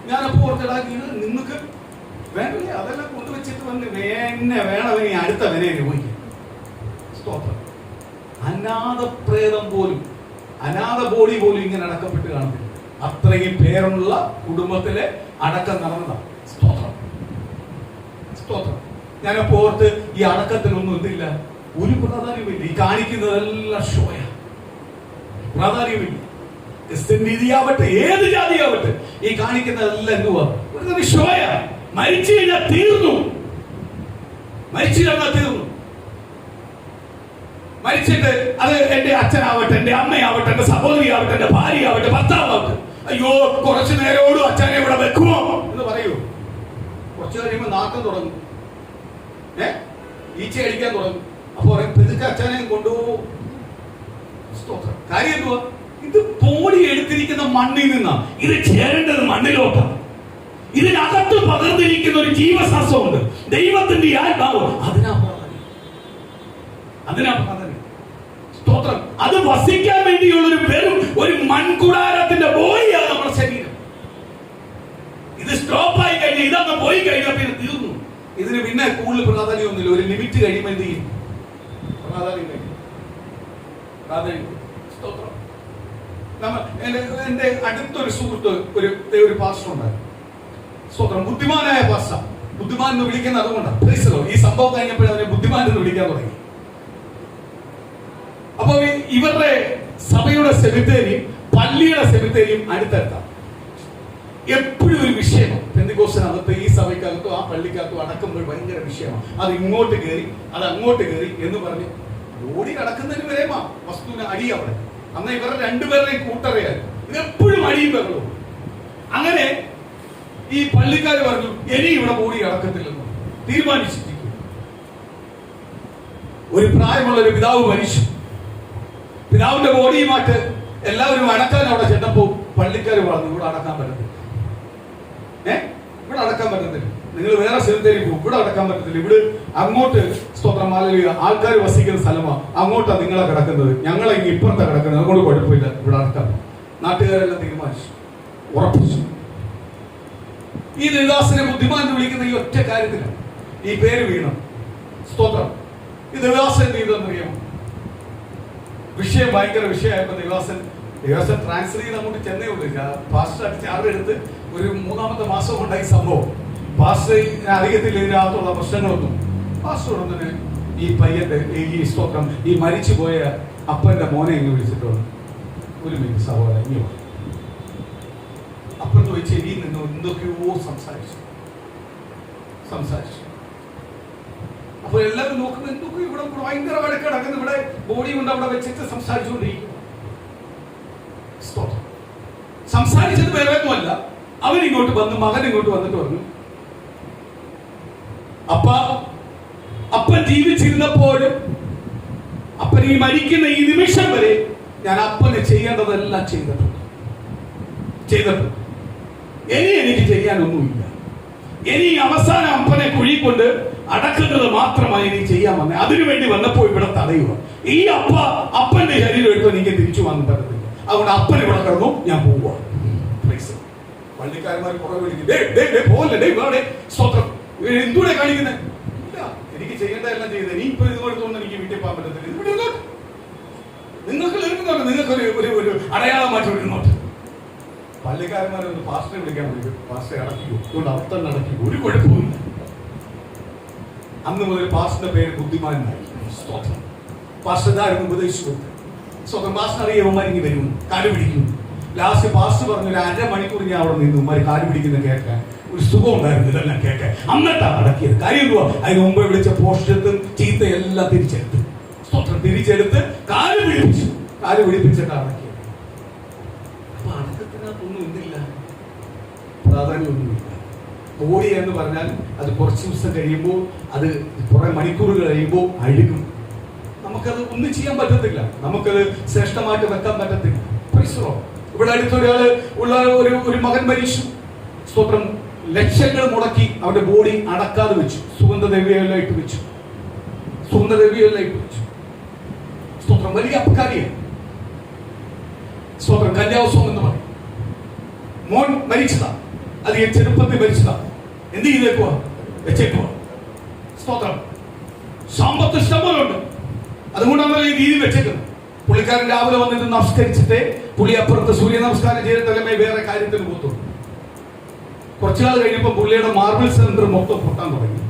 ഞാനപ്പോ ഓർത്തിടാക്കി നിങ്ങൾക്ക് വേണ്ടല്ലേ അതെല്ലാം കൊണ്ടുവച്ചിട്ട് വന്ന് വേണമെങ്കിൽ അടുത്ത വിനയെ അനുഭവിക്കും. സ്തോത്രം. അനാഥ ബോഡി പോലും ഇങ്ങനെ അടക്കപ്പെട്ട് കാണുന്നില്ല. അത്രയും പേരുള്ള കുടുംബത്തിലെ അടക്കം നടന്നതാണ്. സ്തോത്രം. ഞാനപ്പോ ഓർത്ത് ഈ അടക്കത്തിനൊന്നും എന്തില്ല, ഒരു പ്രാധാന്യമില്ല. ഈ കാണിക്കുന്നതെല്ലാം ഷോയ, പ്രാധാന്യമില്ല. ക്രിസ്ത്യൻ രീതിയാവട്ടെ, ഏത് ജാതിയാവട്ടെ, ഈ കാണിക്കുന്നതെല്ലാം എന്തുവാ? ഒരു ഷോയ. മരിച്ചു കഴിഞ്ഞാൽ തീർന്നു. മരിച്ചിട്ട് അത് എന്റെ അച്ഛനാവട്ടെ, എന്റെ അമ്മയാവട്ടെ, എന്റെ സഹോദരിയാവട്ടെ, എന്റെ ഭാര്യയാവട്ടെ, ഭർത്താവട്ടെ, അയ്യോ കുറച്ചു നേരോടും അച്ഛനെ ഇവിടെ വെക്കുമോ എന്ന് പറയൂ. കുറച്ചു കഴിയുമ്പോൾ നാട്ടം തുടങ്ങും, ഈച്ച അടിക്കാൻ തുടങ്ങും. അപ്പൊ പെതുക്കെ അച്ഛനെ കൊണ്ടുപോകും. കാര്യം എന്തുവാ? ഇത് പോടി എടുത്തിരിക്കുന്ന മണ്ണിൽ നിന്നാ ഇത് ചേരേണ്ടത് മണ്ണിലോട്ടാണ്. ഇതിനകത്ത് പകർന്നിരിക്കുന്ന ഒരു ജീവശ്വാസമുണ്ട്, ദൈവത്തിന്റെ ആത്മാവ്. അതിനാ അതിനാ പ്രാധാന്യം. സ്തോത്രം. അത് വസിക്കാൻ വേണ്ടിയുള്ള ഒരു മൺകുടാരത്തിന്റെ ബോഡിയാണ് നമ്മുടെ ശരീരം. ഇത് സ്റ്റോപ്പായി കഴിഞ്ഞാൽ, ഇതങ്ങ് പോയി കഴിഞ്ഞാൽ പിന്നെ തീർന്നു. ഇതിന് പിന്നെ കൂടുതൽ പ്രാധാന്യമൊന്നുമില്ല. ഒരു ലിമിറ്റ് കഴിയുമ്പോൾ എന്ത് ചെയ്യും? പ്രാധാന്യം കഴിയും. സ്തോത്രം. എന്റെ അടുത്തൊരു സുഹൃത്ത് ഒരു പാസ്റ്റർ ഉണ്ടായിരുന്നു. സ്തോത്രം. ബുദ്ധിമാനായ പാസ്റ്റർ. ബുദ്ധിമാൻ എന്ന് വിളിക്കുന്നത് അതുകൊണ്ടാണ്. ഈ സംഭവം കഴിഞ്ഞപ്പോഴും അവനെ ബുദ്ധിമാൻ എന്ന് വിളിക്കാൻ തുടങ്ങി. അപ്പൊ ഇവരുടെ സഭയുടെ സെമിത്തേരിയും പള്ളിയുടെ സെമിത്തേരിയും അടുത്തടുത്താണ്. എപ്പോഴും ഒരു വിഷയമാണ്. പെന്തിക്കോസ്തിനകത്ത്, ഈ സഭയ്ക്കകത്തും ആ പള്ളിക്കകത്തും അടക്കുമ്പോൾ ഭയങ്കര വിഷയമാണ്. അത് ഇങ്ങോട്ട് കയറി, അത് അങ്ങോട്ട് കയറി എന്ന് പറഞ്ഞ് ഓടി കിടക്കുന്നതിന് വരെയുമാ വസ്തുവിന് അടി അവിടെ. അന്ന് ഇവരുടെ രണ്ടുപേരുടെയും കൂട്ടറിയായിരുന്നു. ഇതെപ്പോഴും അടിയും ബഹളവും. അങ്ങനെ ഈ പള്ളിക്കാർ പറഞ്ഞു, ഇനി ഇവിടെ ബോഡി അടക്കത്തില്ലെന്ന് തീരുമാനിച്ചിരിക്കും. ഒരു പ്രായമുള്ള ഒരു പിതാവ് മരിച്ചു. പിതാവിന്റെ ബോഡിയുമായിട്ട് എല്ലാവരും അടക്കാൻ അവിടെ ചെന്നപ്പോ പള്ളിക്കാർ പറഞ്ഞു, ഇവിടെ അടക്കാൻ പറ്റത്തില്ല. ഇവിടെ അടക്കാൻ പറ്റത്തില്ല, നിങ്ങൾ വേറെ സ്ഥലത്തേക്ക് പോകും, ഇവിടെ അടക്കാൻ പറ്റത്തില്ല. ഇവിടെ അങ്ങോട്ട് സ്തോത്രം ഹല്ലേലൂയ ആൾക്കാർ വസിക്കുന്ന സ്ഥലമാണ്, അങ്ങോട്ടാ നിങ്ങളെ കിടക്കുന്നത്, ഞങ്ങളെ ഇങ്ങനെ ഇപ്പുറത്താ കിടക്കുന്നത്, അതുകൊണ്ട് കുഴപ്പമില്ല, ഇവിടെ അടക്കാം. നാട്ടുകാരെല്ലാം തീരുമാനിച്ചു, ഉറപ്പിച്ചു. ഈ ദേവദാസനെ ബുദ്ധിമാൻ എന്ന് വിളിക്കുന്ന ഈ ഒറ്റ കാര്യത്തിലാണ് ഈ പേര് വീണം. സ്തോത്രം. ഈ ദേവദാസൻ എന്ത് ചെയ്തെന്നറിയാമോ? വിഷയം ഭയങ്കര വിഷയമായപ്പോ ദേവദാസൻ ട്രാൻസ്ഫർ ചെയ്ത് അങ്ങോട്ട് ചെന്നേ ഉള്ളൂ. പാസ്റ്റർ ചാർജ് എടുത്ത് ഒരു 3-ാമത്തെ മാസം കൊണ്ടായി സംഭവം. പാസ്റ്റർ അറിയത്തില്ല ഇതിനകത്തുള്ള പ്രശ്നങ്ങളൊന്നും. പാസ്റ്റർ ഈ പയ്യന്റെ ഈ സ്തോത്രം ഈ മരിച്ചുപോയ അപ്പന്റെ മോനെ ഇങ്ങ് വിളിച്ചിട്ട് വന്നു. ഒരു മിനിറ്റ് സഹോദരൻ ഇങ്ങ് വാ. അപ്പുറത്ത് വെച്ച് ഇനി നിന്ന് എന്തൊക്കെയോ സംസാരിച്ചു. അപ്പൊ എല്ലാവരും നോക്കുമ്പോൾ എന്തൊക്കെ ഇവിടെ ഭയങ്കര വഴക്ക് കിടക്കുന്നു. ഇവിടെ ബോഡി കൊണ്ട് അവിടെ വെച്ചിട്ട് സംസാരിച്ചുകൊണ്ടിരിക്കും. സംസാരിച്ചത് വേറെ ഒന്നുമല്ല, അവൻ ഇങ്ങോട്ട് വന്ന്, മകൻ ഇങ്ങോട്ട് വന്നിട്ട് പറഞ്ഞു, അപ്പൻ ജീവിച്ചിരുന്നപ്പോഴും അപ്പൻ ഈ മരിക്കുന്ന ഈ നിമിഷം വരെ ഞാൻ അപ്പന് ചെയ്യേണ്ടതെല്ലാം ചെയ്തിട്ടുണ്ട്. ഇനി എനിക്ക് ചെയ്യാനൊന്നുമില്ല. ഇനി അവസാനം അപ്പനെ കുഴി കൊണ്ട് അടക്കുന്നത് മാത്രമായി ഇനി ചെയ്യാൻ വന്നേ. അതിനുവേണ്ടി വന്നപ്പോൾ ഇവിടെ തടയുക. ഈ അപ്പന്റെ ശരീരം എടുത്ത് എനിക്ക് തിരിച്ചു വാങ്ങാൻ പറ്റത്തില്ല. അതുകൊണ്ട് അപ്പൻ ഇവിടെ കിടന്നു, ഞാൻ പോവുക. പള്ളിക്കാരന്മാർ പുറകെ വിളിക്കും, സ്തോത്രം, എന്തുകൂടെ കാണിക്കുന്നത്? ഇല്ല, എനിക്ക് ചെയ്യേണ്ടതെല്ലാം ചെയ്തത്. നീ ഇപ്പൊ ഇതുകൊടുത്തോണ്ട് എനിക്ക് വീട്ടിൽ പോകാൻ പറ്റത്തില്ല. ഇവിടെ നിങ്ങൾക്ക് ഒരു അടയാളമായിട്ട് വരുന്നോട്ട്. പള്ളിക്കാരന്മാരൊന്ന് പാസ്റ്ററെ വിളിക്കാൻ വിളിക്കും. പാസ്റ്ററെ അടക്കിയോ? അതുകൊണ്ട് അർത്ഥം നടക്കി, ഒരു കുഴപ്പമില്ല. അന്ന് മുതൽ പാസ്റ്ററിന്റെ പേര് ബുദ്ധിമാനായി. സ്തോത്രം. പാസ്റ്റർക്കാരൊന്ന് ഉപദേശിച്ചു കൊടുത്തു. സ്വന്തം പാസ്റ്റർ അറിയുമ്പോൾ വരും, കാല് പിടിക്കും. ലാസ്റ്റ് പാസ്റ്റർ പറഞ്ഞു, ഒരു 1/2 മണിക്കൂർ ഞാൻ അവിടെ നിന്നു ഉമ്മാര് കാല് പിടിക്കുന്ന കേൾക്കാൻ. ഒരു സുഖം ഉണ്ടായിരുന്നു ഇതെല്ലാം കേൾക്കാൻ. അന്നിട്ടാണ് അടക്കിയത്. കാര്യം എന്തുവാ? അതിന് മുമ്പ് വിളിച്ച പോഷത്തും ചീത്തയെല്ലാം തിരിച്ചെടുത്ത്, സ്തോത്രം, തിരിച്ചെടുത്ത് കാല് പിടിപ്പിച്ചിട്ടാണ് അടക്കിയത്. അപ്പൊ അടക്കത്തിനകത്തൊന്നും എന്തില്ല, പ്രാധാന്യമൊന്നുമില്ല. ബോഡി എന്ന് പറഞ്ഞാൽ അത് കുറച്ച് ദിവസം കഴിയുമ്പോൾ, അത് കുറെ മണിക്കൂറുകൾ കഴിയുമ്പോൾ അഴുകും. നമുക്കത് ഒന്നും ചെയ്യാൻ പറ്റത്തില്ല. നമുക്കത് ശ്രേഷ്ഠമായിട്ട് വെക്കാൻ പറ്റത്തില്ല. ഇവിടെ അടുത്തൊരാള് ഉള്ള ഒരു മകൻ മരിച്ചു. സ്തോത്രം. ലക്ഷങ്ങൾ മുടക്കി അവന്റെ ബോഡി അടക്കാതെ വെച്ചു. സുഗന്ധദ്രവ്യമെല്ലാം ഇട്ട് വെച്ചു. സ്തോത്രം. വലിയ അപകാരിയാണ്. സ്തോത്രം. കന്യാവസ്വം എന്ന് പറയും. മോൻ മരിച്ചതാ, അത് ഈ ചെറുപ്പത്തിൽ മരിച്ചതാ. എന്ത് ചെയ്തേക്കുവാ? വെച്ചേക്കുവാ. സ്തോത്രം. സമ്പത്ത് ഇഷ്ടംപോലുണ്ട്, അതുകൊണ്ടാണ് ഈ രീതി വെച്ചേക്കുന്നത്. പുള്ളിക്കാരൻ രാവിലെ വന്നിട്ട് നമസ്കരിച്ചിട്ട് പുള്ളി അപ്പുറത്ത് സൂര്യ നമസ്കാരം ചെയ്തിട്ടല്ലേ വേറെ കാര്യത്തിന് പോത്തു. കുറച്ചു നാൾ കഴിഞ്ഞപ്പോൾ പുള്ളിയുടെ മാർബിൾ സെന്റർ മൊത്തം പൊട്ടാൻ തുടങ്ങി.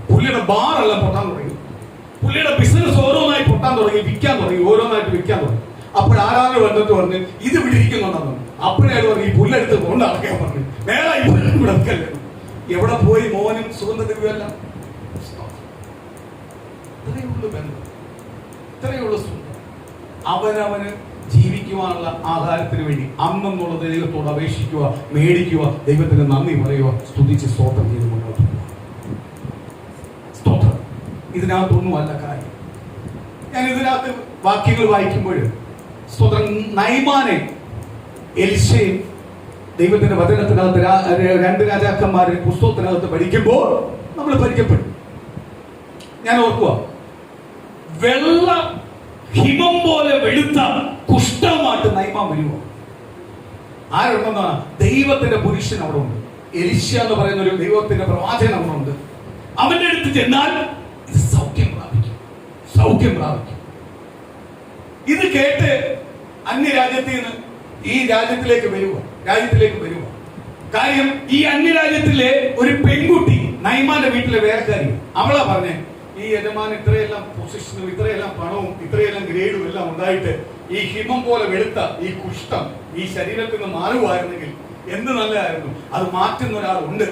പുള്ളിയുടെ ബാറെല്ലാം പൊട്ടാൻ തുടങ്ങി. പുള്ളിയുടെ ബിസിനസ് ഓരോന്നായി പൊട്ടാൻ തുടങ്ങി, ഓരോന്നായിട്ട് വിൽക്കാൻ തുടങ്ങി. അപ്പോഴാരാണ് വന്നിട്ട് പറഞ്ഞ് ഇത് ഇവിടെ ഇരിക്കുന്നുണ്ടെന്ന്. അപ്പോഴാണ് പറഞ്ഞു, ഈ പുല്ലെടുത്ത് കൊണ്ട് അടക്കാൻ പറഞ്ഞു, വേറെ ഈ പുല്ലും ഇവിടെ വെക്കല്ലേ. എവിടെ പോയി മോനും സുഗന്ധദ്രവ്യമെല്ലാം. ഇത്രയുള്ള ബന്ധം, ഇത്രയുള്ള സുഖം. അവനവന് ജീവിക്കുവാനുള്ള ആഹാരത്തിന് വേണ്ടി അന്നെന്നുള്ള ദൈവത്തോട് അപേക്ഷിക്കുക, മേടിക്കുക, ദൈവത്തിന് നന്ദി പറയുക, സ്തുതിച്ച് സ്തോത്രം ചെയ്ത് മുന്നോട്ട് പോകുക. സ്തോത്രം. ഇതിനകത്തൊന്നും അല്ല കാര്യം. ഞാൻ ഇതിനകത്ത് വാക്യങ്ങൾ വായിക്കുമ്പോൾ സ്തോത്രം, നൈമാനെ എലിശയും ദൈവത്തിന്റെ വചനത്തിനകത്ത് 2 രാജാക്കന്മാരെ പുസ്തകത്തിനകത്ത് പഠിക്കുമ്പോൾ നമ്മൾ പരിചയപ്പെടും. ഞാൻ ഓർക്കുക, വെള്ള ഹിമം പോലെ വെളുത്ത കുഷ്ഠമായിട്ട് നൈമാൻ വരുമോ? ആരുണ്ടെന്നാണ്? ദൈവത്തിന്റെ പുരുഷൻ അവിടെ ഉണ്ട്. എലീശ എന്ന് പറയുന്ന ഒരു ദൈവത്തിന്റെ പ്രവാചകൻ അവിടെ ഉണ്ട്. അവന്റെ അടുത്ത് ചെന്നാൽ ഇത് സൗഖ്യം പ്രാപിക്കും, സൗഖ്യം പ്രാപിക്കും. ഇത് കേട്ട് അന്യരാജ്യത്തിൽ നിന്ന് ഈ രാജ്യത്തിലേക്ക് വരുക. കാര്യം ഈ അന്യരാജ്യത്തിലെ ഒരു പെൺകുട്ടി നൈമാന്റെ വീട്ടിലെ വേലക്കാരി, അവളാ പറഞ്ഞേ, ഈ യജമാൻ ഇത്രയെല്ലാം പൊസിഷനും ഇത്രയെല്ലാം പണവും ഇത്രയെല്ലാം ഗ്രേഡും എല്ലാം ഉണ്ടായിട്ട് ഈ ഹിമം പോലെ വെളുത്ത ഈ കുഷ്ഠം ഈ ശരീരത്തിൽ നിന്ന് മാറുമായിരുന്നെങ്കിൽ എന്ത് നല്ലതായിരുന്നു. അത് മാറ്റുന്ന ഒരാളുണ്ട്.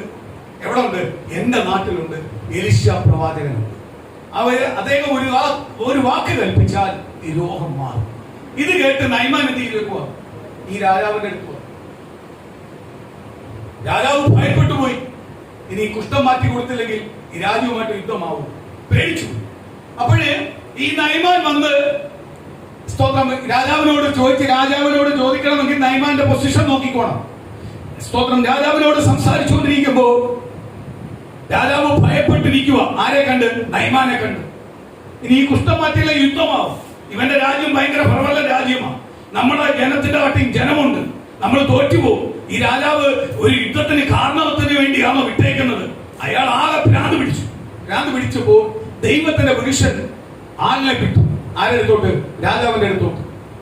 എവിടെ ഉണ്ട്? എന്റെ നാട്ടിലുണ്ട്. എലീശ പ്രവാചകനുണ്ട്. അദ്ദേഹം ഒരു വാക്ക് കൽപ്പിച്ചാൽ ഈ രോഗം മാറും. ഇത് കേട്ട് നൈമാൻ എന്ത് ചെയ്തു? ഈ രാജാവിന്റെ അടുത്ത്. രാജാവ് ഭയപ്പെട്ടു പോയി. ഇനി കുഷ്ഠം മാറ്റി കൊടുത്തില്ലെങ്കിൽ ഈ രാജ്യവുമായിട്ട് യുദ്ധമാവും. പേടിച്ചു. അപ്പോഴേ ഈ നൈമാൻ വന്ന് സ്തോത്രം രാജാവിനോട് ചോദിക്കണമെങ്കിൽ നൈമാന്റെ പൊസിഷൻ നോക്കിക്കോണം. സ്തോത്രം രാജാവിനോട് സംസാരിച്ചുകൊണ്ടിരിക്കുമ്പോ രാജാവ് ഭയപ്പെട്ടിരിക്കുക. ആരെ കണ്ട്? നൈമാനെ കണ്ട്. ഇനി ഈ കുഷ്ഠം മാറ്റിയുള്ള യുദ്ധമാവും. ഇവന്റെ രാജ്യം ഭയങ്കര പ്രബല രാജ്യമാണ്. നമ്മുടെ ജനത്തിന്റെ കാട്ടിയും ജനമുണ്ട്. നമ്മൾ തോറ്റുപോകും. ഈ രാജാവ് ഒരു യുദ്ധത്തിന് കാരണത്തിന് വേണ്ടിയാണോ വിട്ടേക്കുന്നത്? അയാൾ ആകെ ഭ്രാന്ത് പിടിച്ചപ്പോ ദൈവത്തിന്റെ പുരുഷൻ ആളിനെ വിട്ടു. ആരെടുത്തോട്ട്? രാജാവിന്റെ അടുത്തോട്ട്.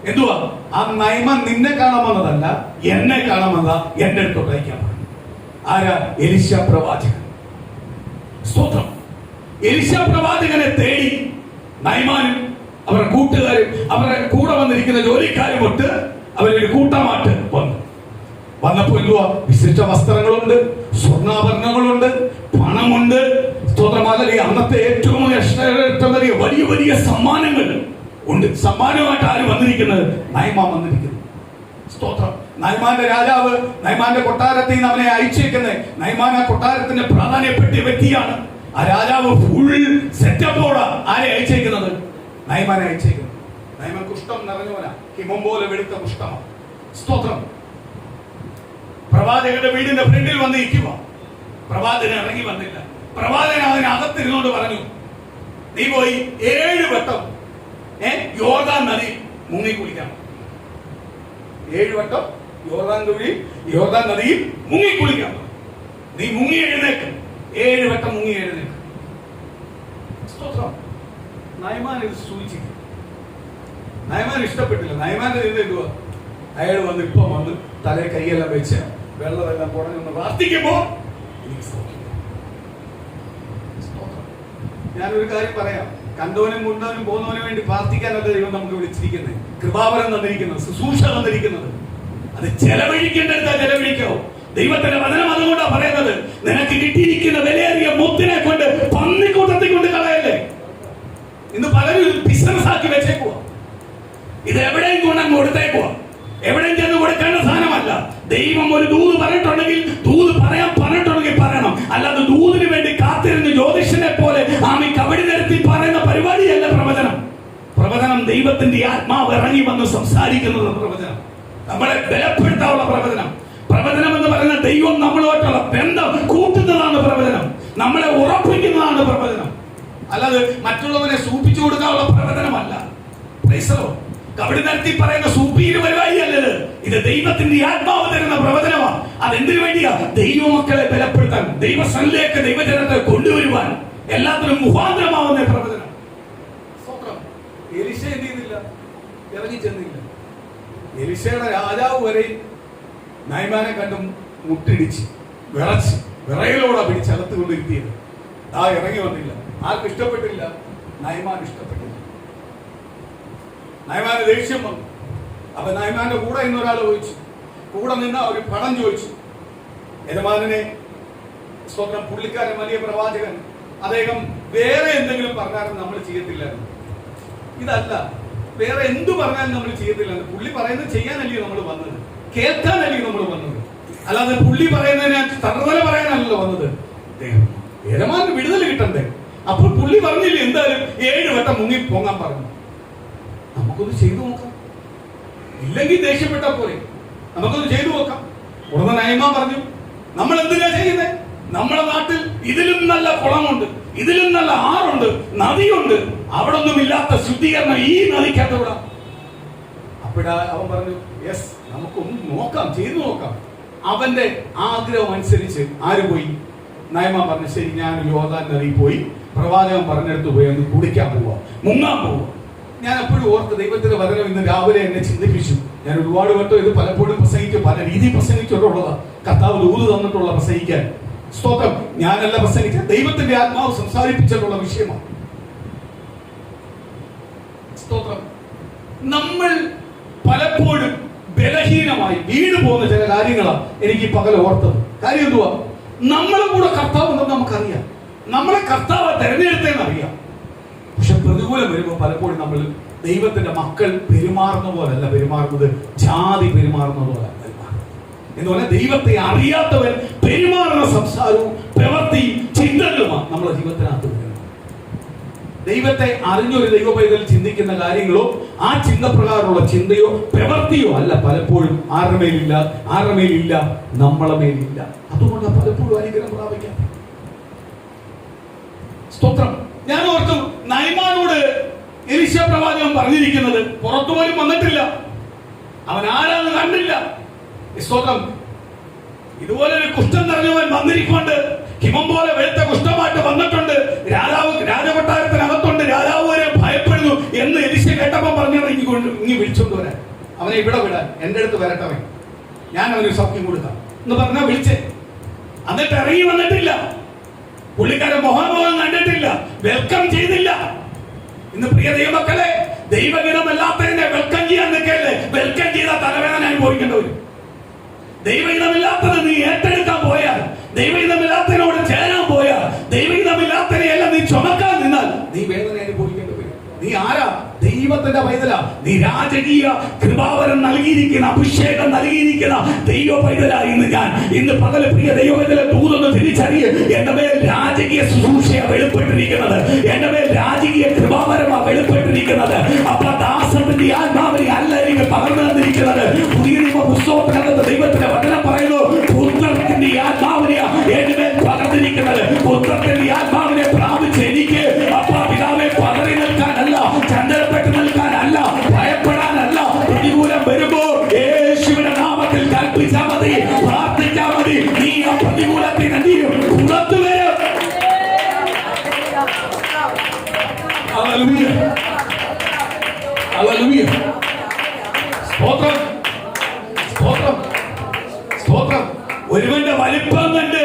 എന്തുവാ? ആ നൈമാൻ നിന്നെ കാണാൻ വന്നതല്ല, എന്നെ കാണാൻ വന്നതാ. എന്റെ അടുത്തോട്ട് അയക്കാൻ പറഞ്ഞു. ആരാ? എലീശ പ്രവാചകൻ. സ്തോത്രം. എലീശ പ്രവാചകനെ തേടി നൈമാനും അവരുടെ കൂട്ടുകാരും അവരുടെ കൂടെ വന്നിരിക്കുന്ന ജോലിക്കാരും ഒട്ട് അവരൊരു കൂട്ടമായിട്ട് വന്നപ്പോ എന്തുവാ? വിശിഷ്ട വസ്ത്രങ്ങളുണ്ട്, സ്വർണ്ണാഭരണങ്ങളുണ്ട്, പണമുണ്ട്. സ്തോത്രമാലി അന്നത്തെ ഏറ്റവും വലിയ വലിയ സമ്മാനങ്ങൾ ഉണ്ട്. സമ്മാനമായിട്ട് ആര് വന്നിരിക്കുന്നത്? നൈമാൻ വന്നിരിക്കുന്നു. സ്തോത്രം. നൈമാന്റെ രാജാവ് നൈമാന്റെ കൊട്ടാരത്തിൽ നിന്ന് അവനെ അയച്ചേക്കുന്നത്. നൈമാൻ ആ കൊട്ടാരത്തിന്റെ പ്രാധാന്യപ്പെട്ട വ്യക്തിയാണ്. ആ രാജാവ് ഫുൾ സെറ്റപ്പോടെ ആരെ അയച്ചേക്കുന്നത്? നൈമാനെ അയച്ചേക്കുന്നത്. നൈമാൻ കുഷ്ഠം നിറഞ്ഞവനാ, ഹിമം പോലെ വെളുത്ത കുഷ്ഠമാണ്. സ്തോത്രം. പ്രവാചകന്റെ വീടിന്റെ ഫ്രണ്ടിൽ വന്ന് ഇരിക്കുക. പ്രവാചകൻ ഇറങ്ങി വന്നില്ല. പ്രവാചകൻ അതിനകത്തിരുന്നോണ്ട് പറഞ്ഞു, നീ പോയി 7 വട്ടം യോർദാൻ നദി മുങ്ങി കുളിക്കണം. 7 വട്ടം യോർദാൻ നദിയിൽ മുങ്ങി കുളിക്കാം. നീ മുങ്ങി എഴുന്നേക്കും. 7 വട്ടം മുങ്ങി എഴുന്നേക്കും. സ്തോത്രം. നൈമാൻ ഇത് സൂചിച്ചില്ല. നൈമാൻ ഇഷ്ടപ്പെട്ടില്ല. നൈമാന്റെ ഇത് എന്തുവാ? അയാൾ വന്ന് തലേ കൈയെല്ലാം വെച്ച് വെള്ളമെല്ലാം കുടഞ്ഞൊന്ന് പ്രാർത്ഥിക്കുമ്പോ ഞാനൊരു കാര്യം പറയാം. കണ്ടവനും മുണ്ടവനും പോകുന്നവനും വേണ്ടി പ്രാർത്ഥിക്കാനല്ല ദൈവം നമുക്ക് വിളിച്ചിരിക്കുന്നത്. കൃപാവരം തന്നിരിക്കുന്നത്, ശുശ്രൂഷ തന്നിരിക്കുന്നത്. അത് ചെലവഴിക്കേണ്ടടുത്താ ചെലവഴിക്കോ. ദൈവത്തിന്റെ വചനം അതുകൊണ്ടാണ് പറയുന്നത്, നിനക്ക് കിട്ടിയിരിക്കുന്ന വിലയേറിയ മുത്തിനെ കൊണ്ട് പന്നിക്കൂട്ടത്തിൽ കൊണ്ട് കളയല്ലേ. ഇന്ന് പലരും ബിസിനസ് ആക്കി വെച്ചേക്കുക. ഇത് എവിടെയും കൊണ്ടങ്ങ് കൊടുത്തേക്കുക. എവിടെയും ചെന്ന് കൊടുക്കേണ്ട സാധനമല്ല. ദൈവം ഒരു ദൂത് പറഞ്ഞിട്ടുണ്ടെങ്കിൽ ദൂത് പറഞ്ഞിട്ടുണ്ടെങ്കിൽ പറയണം. അല്ലാതെ ദൂതിന് വേണ്ടി കാത്തിരുന്ന് ജ്യോതിഷനെ പോലെ ആമി കബടി നിരത്തി പറയുന്ന പരിപാടിയല്ല പ്രവചനം. പ്രവചനം ദൈവത്തിന്റെ ആത്മാവ് ഇറങ്ങി വന്ന് സംസാരിക്കുന്നത് പ്രവചനം. നമ്മളെ ബലപ്പെടുത്താനുള്ള പ്രവചനം. പ്രവചനം എന്ന് പറയുന്ന ദൈവം നമ്മളുമായിട്ടുള്ള ബന്ധം കൂട്ടുന്നതാണ് പ്രവചനം. നമ്മളെ ഉറപ്പിക്കുന്നതാണ് പ്രവചനം. അല്ലാതെ മറ്റുള്ളവരെ സൂപ്പിച്ചു കൊടുക്കാനുള്ള പ്രവചനമല്ല. കബടി നിരത്തി പറയുന്ന സൂപ്പീര് പരിപാടി അല്ലത്. ഇത് ദൈവത്തിന്റെ ആത്മാവ് തരുന്ന പ്രവചനമാണ്. അതെന്തിനു വേണ്ടിയാ? ദൈവമക്കളെ ബലപ്പെടുത്താൻ, ദൈവസന്നിധിയിലേക്ക് ദൈവജനത്തെ കൊണ്ടുവരുവാൻ, എല്ലാത്തിനും മുഖാന്തരമാവുന്ന പ്രവചനം. എലീശ എന്ത് ചെയ്തില്ല? ഇറങ്ങി ചെന്നില്ല. എലീശയുടെ രാജാവ് വരെ നൈമാനെ കണ്ടും മുട്ടിടിച്ച് വിറയലോടെ പിടിച്ചകത്ത് കൊണ്ടിരുത്തിയത്. ഇറങ്ങി വന്നില്ല. ആർക്കും ഇഷ്ടപ്പെട്ടില്ല. നൈമാൻ ഇഷ്ടപ്പെട്ടില്ല. നൈമാന് ദേഷ്യം വന്നു. അപ്പൊ നൈമാന്റെ കൂടെ ഇന്നൊരാൾ ചോദിച്ചു, കൂടെ നിന്ന ഒരു പണം ചോദിച്ചു. യജമാനെ സ്വന്തം പുള്ളിക്കാരൻ വലിയ പ്രവാചകൻ, അദ്ദേഹം വേറെ എന്തെങ്കിലും പറഞ്ഞാലും നമ്മൾ ചെയ്യത്തില്ലായിരുന്നു. ഇതല്ല, വേറെ എന്തു പറഞ്ഞാലും നമ്മൾ ചെയ്യത്തില്ലായിരുന്നു. പുള്ളി പറയുന്നത് ചെയ്യാനല്ലേ നമ്മൾ വന്നത്, കേൾക്കാനല്ലേ നമ്മൾ വന്നത്. അല്ലാതെ പുള്ളി പറയുന്നതിനെ തറുതല പറയാനല്ലോ വന്നത്. യജമാന് വിടുതൽ കിട്ടണ്ടേ? അപ്പോൾ പുള്ളി പറഞ്ഞില്ലേ എന്തായാലും 7 വട്ടം മുങ്ങി പോകാൻ പറഞ്ഞു. നമുക്കൊന്ന് ചെയ്തു നോക്കാം. ഇല്ലെങ്കിൽ ദേഷ്യപ്പെട്ട പോലെ നമുക്കൊന്ന് ചെയ്തു നോക്കാം. ഉടനെ നൈമാൻ പറഞ്ഞു, നമ്മൾ എന്തിനാ ചെയ്യുന്നത്? നമ്മുടെ നാട്ടിൽ ഇതിലും നല്ല കുളമുണ്ട്, ഇതിലും നല്ല ആറുണ്ട്, നദിയുണ്ട്, അവിടെ ഒന്നും ഇല്ലാത്ത ശുദ്ധീകരണം ഈ നദിക്കകത്തൂടെ. അപ്പോഴാ അവൻ പറഞ്ഞു, യെസ്, നമുക്കൊന്ന് നോക്കാം, ചെയ്തു നോക്കാം. അവന്റെ ആഗ്രഹം അനുസരിച്ച് ആര് പോയി? നയമാൻ പറഞ്ഞു, ശരി, ഞാൻ യോർദാൻ നദിയിൽ പോയി പ്രവാചകൻ പറഞ്ഞെടുത്ത് പോയി ഒന്ന് കുടിക്കാൻ പോവാ, മുങ്ങാൻ പോവാ. ഞാൻ എപ്പോഴും ഓർത്ത് ദൈവത്തിന്റെ വചനം ഇന്ന് രാവിലെ എന്നെ ചിന്തിപ്പിച്ചു. ഞാൻ ഒരുപാട് വട്ടം ഇത് പലപ്പോഴും പ്രസംഗിച്ചു, പല രീതിയിൽ പ്രസംഗിച്ചിട്ടുള്ളതാ. കർത്താവ് ദൂത് തന്നിട്ടുള്ള പ്രസംഗിക്കാൻ. സ്തോത്രം. ഞാനല്ല പ്രസംഗിച്ച, ദൈവത്തിന്റെ ആത്മാവ് സംസാരിപ്പിച്ചിട്ടുള്ള വിഷയമാണ്. സ്തോത്രം. നമ്മൾ പലപ്പോഴും ബലഹീനമായി വീണ് പോകുന്ന ചില കാര്യങ്ങളാണ് എനിക്ക് പകൽ ഓർത്തത്. കാര്യം എന്തുവാ? നമ്മളെ കൂടെ കർത്താവ് ഉണ്ടെന്ന് നമുക്കറിയാം, നമ്മളെ കർത്താവ് തെരഞ്ഞെടുത്തേന്ന് അറിയാം. പക്ഷെ പ്രതികൂലം വരുമ്പോൾ പലപ്പോഴും നമ്മൾ ദൈവത്തിന്റെ മക്കൾ പെരുമാറുന്ന പോലല്ല പെരുമാറുന്നത്, ജാതി പെരുമാറുന്ന പോലല്ല പെരുമാറുന്നത്. എന്ന് പറഞ്ഞാൽ ദൈവത്തെ അറിയാത്തവൻ പെരുമാറുന്ന സംസാരവും പ്രവൃത്തിയും ചിന്തകളുമാണ് നമ്മുടെ ജീവിതത്തിനകത്ത് വരുന്നത്. ദൈവത്തെ അറിഞ്ഞൊരു ദൈവ പൈതൽ ചിന്തിക്കുന്ന കാര്യങ്ങളോ ആ ചിന്ത പ്രകാരമുള്ള ചിന്തയോ പ്രവൃത്തിയോ അല്ല പലപ്പോഴും ആരുടെ മേലില്ല, നമ്മളെ മേലില്ല. അതുകൊണ്ട് പലപ്പോഴും അനുഗ്രഹം പ്രാപിക്കാം. സ്തോത്രം. ഞാൻ ഓർത്തു, നയമാനോട് എലീശ പ്രവാചകൻ പറഞ്ഞിരിക്കുന്നത് പുറത്തു പോലും വന്നിട്ടില്ല, അവൻ ആരാന്ന് കണ്ടില്ല. സ്തോത്രം. ഇതുപോലെ ഒരു കുഷ്ഠം നിറഞ്ഞവൻ വന്നിരിക്കൊണ്ട് ഹിമം പോലെ വെളുത്ത കുഷ്ഠമായിട്ട് വന്നിട്ടുണ്ട്, രാജകൊട്ടാരത്തിനകത്തുണ്ട്, രാജാവ് വരെ ഭയപ്പെടുന്നു എന്ന് എലീശ കേട്ടപ്പം പറഞ്ഞത് ഇനി വിളിച്ചോണ്ട് വരാൻ, അവനെ ഇവിടെ വിടാൻ, എന്റെ അടുത്ത് വരട്ടവൻ, ഞാൻ അവന് സൗഖ്യം കൊടുക്കാം എന്ന് പറഞ്ഞാൽ വിളിച്ചേ. എന്നിട്ട് ഇറങ്ങി വന്നിട്ടില്ല, പുള്ളിക്കാരൻ മുഖാമുഖം കണ്ടിട്ടില്ല, വെൽക്കം ചെയ്തില്ല. ഇന്ന് പ്രിയ ദൈവമക്കളെ, ദൈവഗീതമല്ലാത്തതിനെ വെൽക്കം ചെയ്യാൻ നിൽക്കല്ലേ. വെൽക്കം ചെയ്ത തലവേദന അനുഭവിക്കേണ്ടവരും. ദൈവഗീതമില്ലാത്തത് നീ ഏറ്റെടുക്കാൻ പോയാൽ, ദൈവഗീതമില്ലാത്തതിനോട് ചേരാൻ പോയാൽ, ദൈവഗീതമില്ലാത്തതിനെയെല്ലാം നീ ചുമക്കാൻ നിന്നാൽ നീ വേദന അനുഭവിക്കേണ്ടി വരും. നീ ആരാ? ദൈവത്തിന്റെ പൈതല. നീ രാജകീയ കൃപാവരം നൽകിയിരിക്കുന്ന, അഭിഷേകം നൽകിയിരിക്കുന്ന ദൈവ പൈതലായി ഇന്ന് പകൽ പ്രിയ ദൈവത്തിലെ ദൂതൊന്ന് തിരിച്ചറിയ്. എന്റെ മേൽ രാജകീയ ശുശ്രൂഷയാ വെളിപ്പെട്ടിരിക്കുന്നത്, എന്റെ മേൽ രാജകീയ കൃപാവരമാ വെളിപ്പെട്ടിരിക്കുന്നത്. അപ്പൊ ദാസന്റെ ആത്മാവിനെ അല്ല എനിക്ക് പകർന്നു തന്നിരിക്കുന്നത്. പുതിയ നിയമ പുസ്തകത്തിനകത്ത് ദൈവത്തിന്റെ വചനം പറയുന്നു, പുത്രത്തിന്റെ ആത്മാവിനെയാ എന്റെ മേൽ പകർന്നിരിക്കുന്നത്. പുത്രത്തിന്റെ ആത്മാവിനെ പ്രാപിച്ച് എനിക്ക് അപ്പാ പിതാവെ പകറി നിൽക്കാനല്ല, ചന്ദ്രപ്പെട്ട് നിൽക്കാനല്ല, ഭയപ്പെടാനല്ല. പ്രതികൂലം വരുമ്പോ യേശുവിന്റെ നാമത്തിൽ കൽപ്പിച്ചാൽ മതി, പ്രാർത്ഥിച്ചാൽ മതി. നീ ആ പ്രതികൂലത്തിന് നീയും പുറത്തു വരും. Hallelujah, hallelujah. സ്തോത്രം, സ്തോത്രം, സ്തോത്രം. ഒരുവന്റെ വലിപ്പം കണ്ട്,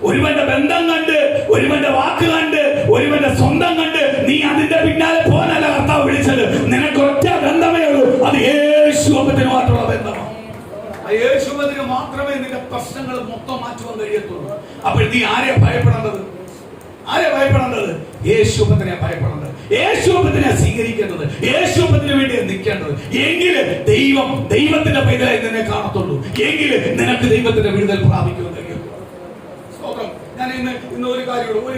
ഒരുവന്റെ ബന്ധം കണ്ട്, ഒരുവന്റെ വാക്ക് കണ്ട്, ഒരുവന്റെ സ്വന്തം കണ്ട് നീ അതിന്റെ പിന്നാലെ പോകാനല്ല കർത്താവ് വിളിച്ചത്. നിനക്ക് ഒറ്റ ബന്ധമേ ഉള്ളൂ, അത് യേശുവിനുമായിട്ടുള്ള ബന്ധമാണ്. യേശുവിന് മാത്രമേ നിന്റെ പ്രശ്നങ്ങൾ മൊത്തം മാറ്റുവാൻ കഴിയത്തുള്ളൂ. അപ്പോൾ നീ ആരെയാ ഭയപ്പെടേണ്ടത്? ആരെ ഭയപ്പെടേണ്ടത്? യേശുവിനെ ഭയപ്പെടേണ്ടത്, യേശുവിനെ സ്വീകരിക്കേണ്ടത്, യേശുവിന് വേണ്ടി നിൽക്കേണ്ടത്. എങ്കിൽ ദൈവത്തിന്റെ പൈതലായി നിന്നെ കാണത്തുള്ളൂ, എങ്കിൽ നിനക്ക് ദൈവത്തിന്റെ വിടുതൽ പ്രാപിക്കുമെന്ന്. ഞാൻ ഇന്ന് ഒരു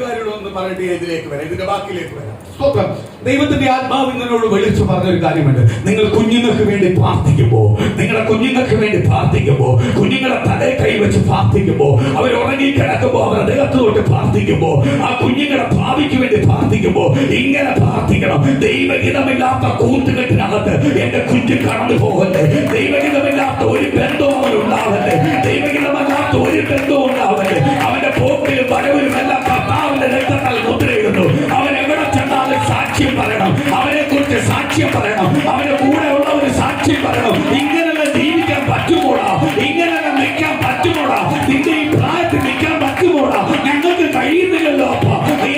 കാര്യം ഒന്ന് പറയട്ടെ, ഇതിലേക്ക് വരാം, ഇതിന്റെ ബാക്കിയിലേക്ക് വരാം. സ്തോത്രം. ദൈവത്തിന്റെ ആത്മാവ് നിങ്ങളോട് വിളിച്ചു പറഞ്ഞൊരു കാര്യമുണ്ട്. നിങ്ങൾ കുഞ്ഞുങ്ങൾക്ക് വേണ്ടി പ്രാർത്ഥിക്കുമ്പോ, നിങ്ങളുടെ കുഞ്ഞുങ്ങൾക്ക് വേണ്ടി പ്രാർത്ഥിക്കുമ്പോ, കുഞ്ഞുങ്ങളെ തലയിൽ കൈവച്ച് പ്രാർത്ഥിക്കുമ്പോ, അവർ ഉറങ്ങി കിടക്കുമ്പോ, അവരുടെ ദേഹത്തോട്ട് പ്രാർത്ഥിക്കുമ്പോ, ആ കുഞ്ഞുങ്ങളുടെ ഭാവിക്ക് വേണ്ടി പ്രാർത്ഥിക്കുമ്പോ ഇങ്ങനെ പ്രാർത്ഥിക്കണം. ദൈവഹിതമില്ലാത്ത കൂട്ടുകെട്ടിനകത്ത് എന്റെ കുഞ്ഞ് കടന്നു പോകട്ടെ. ദൈവഹിതമില്ലാത്ത ഒരു ബന്ധവും അവനുണ്ടാവട്ടെ. ദൈവഹിതമല്ലാത്ത ഒരു ബന്ധവും ഉണ്ടാവട്ടെ. അവന്റെ പോക്കിലും വരവിലും എല്ലാം കർത്താവിന്റെ രക്തത്താൽ മുദ്രയിടുന്നു. അവൻ എവിടെ ചെന്നാലും സാക്ഷ്യം പറയണം, അവനെ കുറിച്ച് സാക്ഷ്യം പറയണം, അവന്റെ കൂടെ ഉള്ളവര് സാക്ഷ്യം പറയണം. ഇങ്ങനെല്ലാം ജീവിക്കാൻ പറ്റുമോടാ? ഇങ്ങനെല്ലാം നിൽക്കാൻ പറ്റുമോടാ? നിന്റെ ഈ പ്രായത്തിൽ നിൽക്കാൻ പറ്റുമോടാ? ഞങ്ങൾക്ക് കഴിയുന്നില്ലല്ലോ. അപ്പ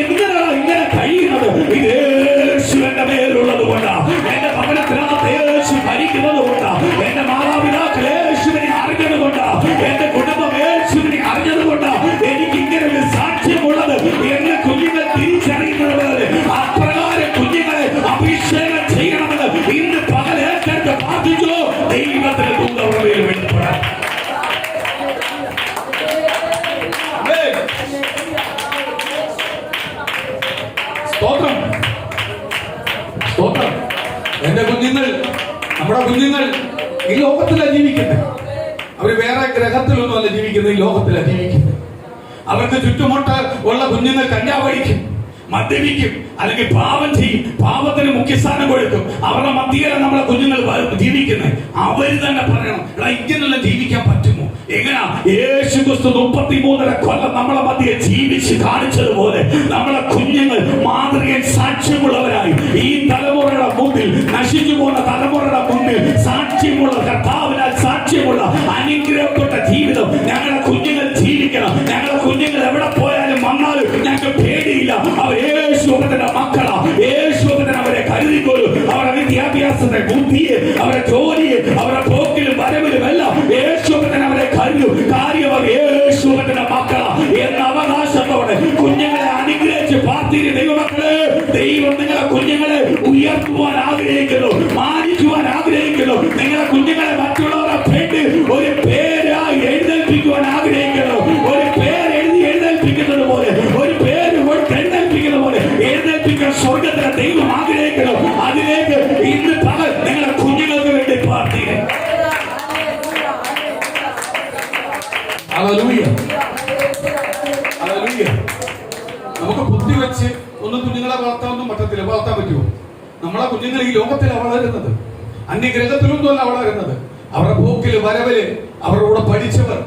എന്തിനാണ് ഇങ്ങനെ കഴിയുന്നത്? ഇത് യേശുവിന്റെ മേലുള്ളത് കൊണ്ടാ, എന്റെ ഭവനത്തിനകത്ത് യേശു ഭരിക്കുന്നത് കൊണ്ടാ, എന്റെ മാതാപിതാക്കൾ യേശുവിനെ അറിഞ്ഞത് കൊണ്ടാ, എന്റെ കുടുംബം യേശുവിനെ അറിഞ്ഞത് കൊണ്ടാ എനിക്ക് ഇങ്ങനെ ഒരു സാക്ഷ്യമുള്ളത്. എന്റെ കുഞ്ഞുങ്ങൾ തിരിച്ചറിയുന്നത് അപ്രകാരം കുഞ്ഞുങ്ങളെ അഭിഷേകം ചെയ്യണമെന്ന് ഇന്ന് പകൽ ഏറ്റെടുത്ത് പ്രാർത്ഥിച്ചു. ദൈവത്തിന് ദൂതവയിൽ വെളിപ്പെടാൻ സ്തോത്രം, സ്തോത്രം. എന്റെ കുഞ്ഞുങ്ങൾ, നമ്മുടെ കുഞ്ഞുങ്ങൾ ഈ ലോകത്തിലാണ് ജീവിക്കുന്നത്. അവര് വേറെ ഗ്രഹത്തിലൊന്നും അല്ല ജീവിക്കുന്നത്, ഈ ലോകത്തിലാണ് ജീവിക്കുന്നത്. അവർക്ക് ചുറ്റുമുട്ട് ഉള്ള കുഞ്ഞുങ്ങൾ കഞ്ചാവ് കഴിക്കും, മദ്യപിക്കും, അല്ലെങ്കിൽ പാപം ചെയ്യും, പാപത്തിന് മുഖ്യസ്ഥാനം കൊടുക്കും. അവരുടെ മധ്യയിലാണ് നമ്മളെ കുഞ്ഞുങ്ങൾ ജീവിക്കുന്നത്. അവര് തന്നെ പറയണം, എടാ ഇങ്ങനെല്ലാം ജീവിക്കാൻ പറ്റുമോ? എങ്ങനാ? യേശു ക്രിസ്തു 33 കൊല്ലം നമ്മളെ മധ്യയെ ജീവിച്ച് കാണിച്ചതുപോലെ നമ്മളെ കുഞ്ഞുങ്ങൾ മാതൃകയിൽ സാക്ഷ്യമുള്ളവരായി ഈ തലമുറയുടെ മുന്നിൽ, നശിച്ചു പോകുന്ന തലമുറയുടെ മുന്നിൽ സാക്ഷ്യമുള്ള, കർത്താവിനാൽ സാക്ഷ്യമുള്ള അനുഗ്രഹപ്പെട്ട ജീവിതം ഞങ്ങളുടെ കുഞ്ഞുങ്ങൾ ജീവിക്കണം. ഞങ്ങളുടെ കുഞ്ഞുങ്ങൾ എവിടെ പോയാലും വന്നാലും ഞങ്ങൾക്ക് പേടിയില്ല. അവർ യേശുവിന്റെ മക്കളാ. യേശുവിനെ അവരെ കരുതിക്കൊള്ളും. അവരുടെ വിദ്യാഭ്യാസത്തെ, ബുദ്ധിയെ, അവരുടെ ജോലിയെ, അവരുടെ പോക്കിലും വരവിലും എല്ലാം യേശുവിനെ അവരെ കരുതും. കാര്യം അവർ യേശുവിന്റെ മക്കളാ എന്ന അവകാശത്തോടെ കുഞ്ഞുങ്ങളെ അനുഗ്രഹിച്ച് പാർത്തിരി. ദൈവമക്കളെ, ദൈവം നിങ്ങളെ കുഞ്ഞുങ്ങളെ ഉയർത്തുവാൻ ആഗ്രഹിക്കുന്നു, മാനിക്കുവാൻ ആഗ്രഹിക്കുന്നു. നിങ്ങളെ കുഞ്ഞുങ്ങളെ മറ്റുള്ളവരെ പേര് ഒരു പേരായി എഴുന്നേൽപ്പിക്കുവാൻ ആഗ്രഹിക്കുന്നു. ഒരു പേര് എഴുതി എഴുന്നേൽപ്പിക്കുന്നത് പോലെ, ഒരു പേര് എഴുന്നേൽപ്പിക്കുന്ന പോലെ എഴുന്നേൽപ്പിക്കാൻ സ്വർഗത്തിലെ ദൈവം ആഗ്രഹിക്കുന്നു. അതിലേക്ക് ഇന്ന് പകൽ നിങ്ങളുടെ കുഞ്ഞുങ്ങൾക്ക് വേണ്ടി പ്രാർത്ഥിക്കുക. നമുക്ക് ബുദ്ധി വെച്ച് ഒന്നും കുഞ്ഞുങ്ങളെ വളർത്താനൊന്നും പറ്റത്തില്ല. വളർത്താൻ പറ്റുമോ? നമ്മളെ കുഞ്ഞുങ്ങൾ ഈ ലോകത്തിലാണ് വളരുന്നത്, അന്യഗ്രഹത്തിലൊന്നുമല്ല വളരുന്നത്. അവരുടെ പോക്കില് വരവില് അവരുടെ കൂടെ പഠിച്ചവർ,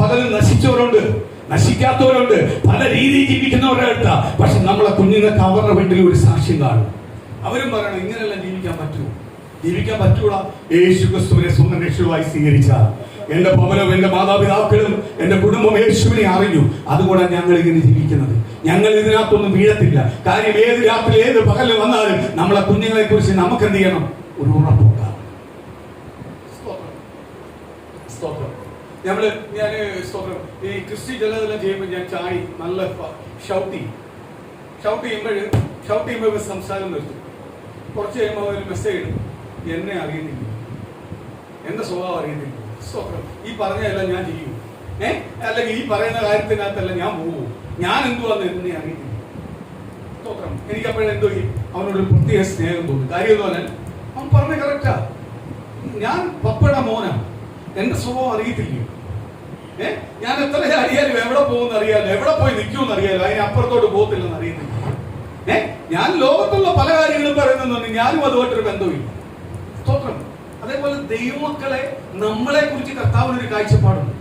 പലരും നശിച്ചവരുണ്ട്, നശിക്കാത്തവരുണ്ട്, പല രീതിയിൽ ജീവിക്കുന്നവരുടെ അടുത്ത. പക്ഷെ നമ്മളെ കുഞ്ഞുങ്ങൾക്ക് അവരുടെ വീട്ടിൽ ഒരു സാക്ഷ്യം കാണും. അവരും പറയണം, ഇങ്ങനെല്ലാം ജീവിക്കാൻ പറ്റുമോ? ജീവിക്കാൻ പറ്റൂടാ. യേശു ക്രിസ്തുവിനെ സ്വന്തം രക്ഷകനായി സ്വീകരിച്ച എന്റെ ഭവനവും എന്റെ മാതാപിതാക്കളും എന്റെ കുടുംബം യേശുവിനെ അറിഞ്ഞു. അതുകൊണ്ടാണ് ഞങ്ങൾ ഇങ്ങനെ ജീവിക്കുന്നത്. ഞങ്ങൾ ഇതിനകത്തൊന്നും വീഴത്തില്ല. കാര്യം ഏത് രാത്രി ഏത് പകല് വന്നാലും നമ്മളെ കുഞ്ഞുങ്ങളെ കുറിച്ച് നമുക്ക് എന്ത് ചെയ്യണം? ഒരു ഉറപ്പുണ്ടാകും. ഞാൻ ഈ ക്രിസ്റ്റി ചിലതെല്ലാം ചെയ്യുമ്പോൾ ഞാൻ ചാടി നല്ല ഷൗട്ട് ചെയ്യുമ്പോൾ സംസാരം നിർത്തും. കുറച്ച് കഴിയുമ്പോൾ ഒരു മെസ്സേജ് ഇടും, എന്നെ അറിയുന്നില്ല, എന്റെ സ്വഭാവം അറിയുന്നില്ല. ഈ പറഞ്ഞതെല്ലാം ഞാൻ ചെയ്യും, അല്ലെങ്കിൽ ഈ പറയുന്ന കാര്യത്തിനകത്തല്ല ഞാൻ പോകും, ഞാൻ എന്തുവാന്ന് എന്നെ അറിയുന്നില്ല. എനിക്ക് അപ്പോഴും എന്തോ അവനോട് ഒരു പ്രത്യേക സ്നേഹം തോന്നും. കാര്യം എന്ന് പറഞ്ഞാൽ അവൻ പറഞ്ഞ കറക്റ്റാ. ഞാൻ പപ്പയുടെ മോനാ, എന്റെ സ്വഭാവം അറിയത്തില്ല. ഞാൻ എത്ര അറിയാലും എവിടെ പോകുന്ന അറിയാലോ, എവിടെ പോയി നിൽക്കുമെന്ന് അറിയാലോ, അതിനപ്പുറത്തോട്ട് പോകത്തില്ലെന്ന് അറിയുന്നില്ല. ഞാൻ ലോകത്തുള്ള പല കാര്യങ്ങളും പറയുന്നുണ്ട്, ഞാനും അതുമായിട്ടൊരു ബന്ധമില്ല. സ്തോത്രം. അതേപോലെ ദൈവമക്കളെ നമ്മളെ കുറിച്ച് കർത്താവിനൊരു കാഴ്ചപ്പാടുണ്ട്.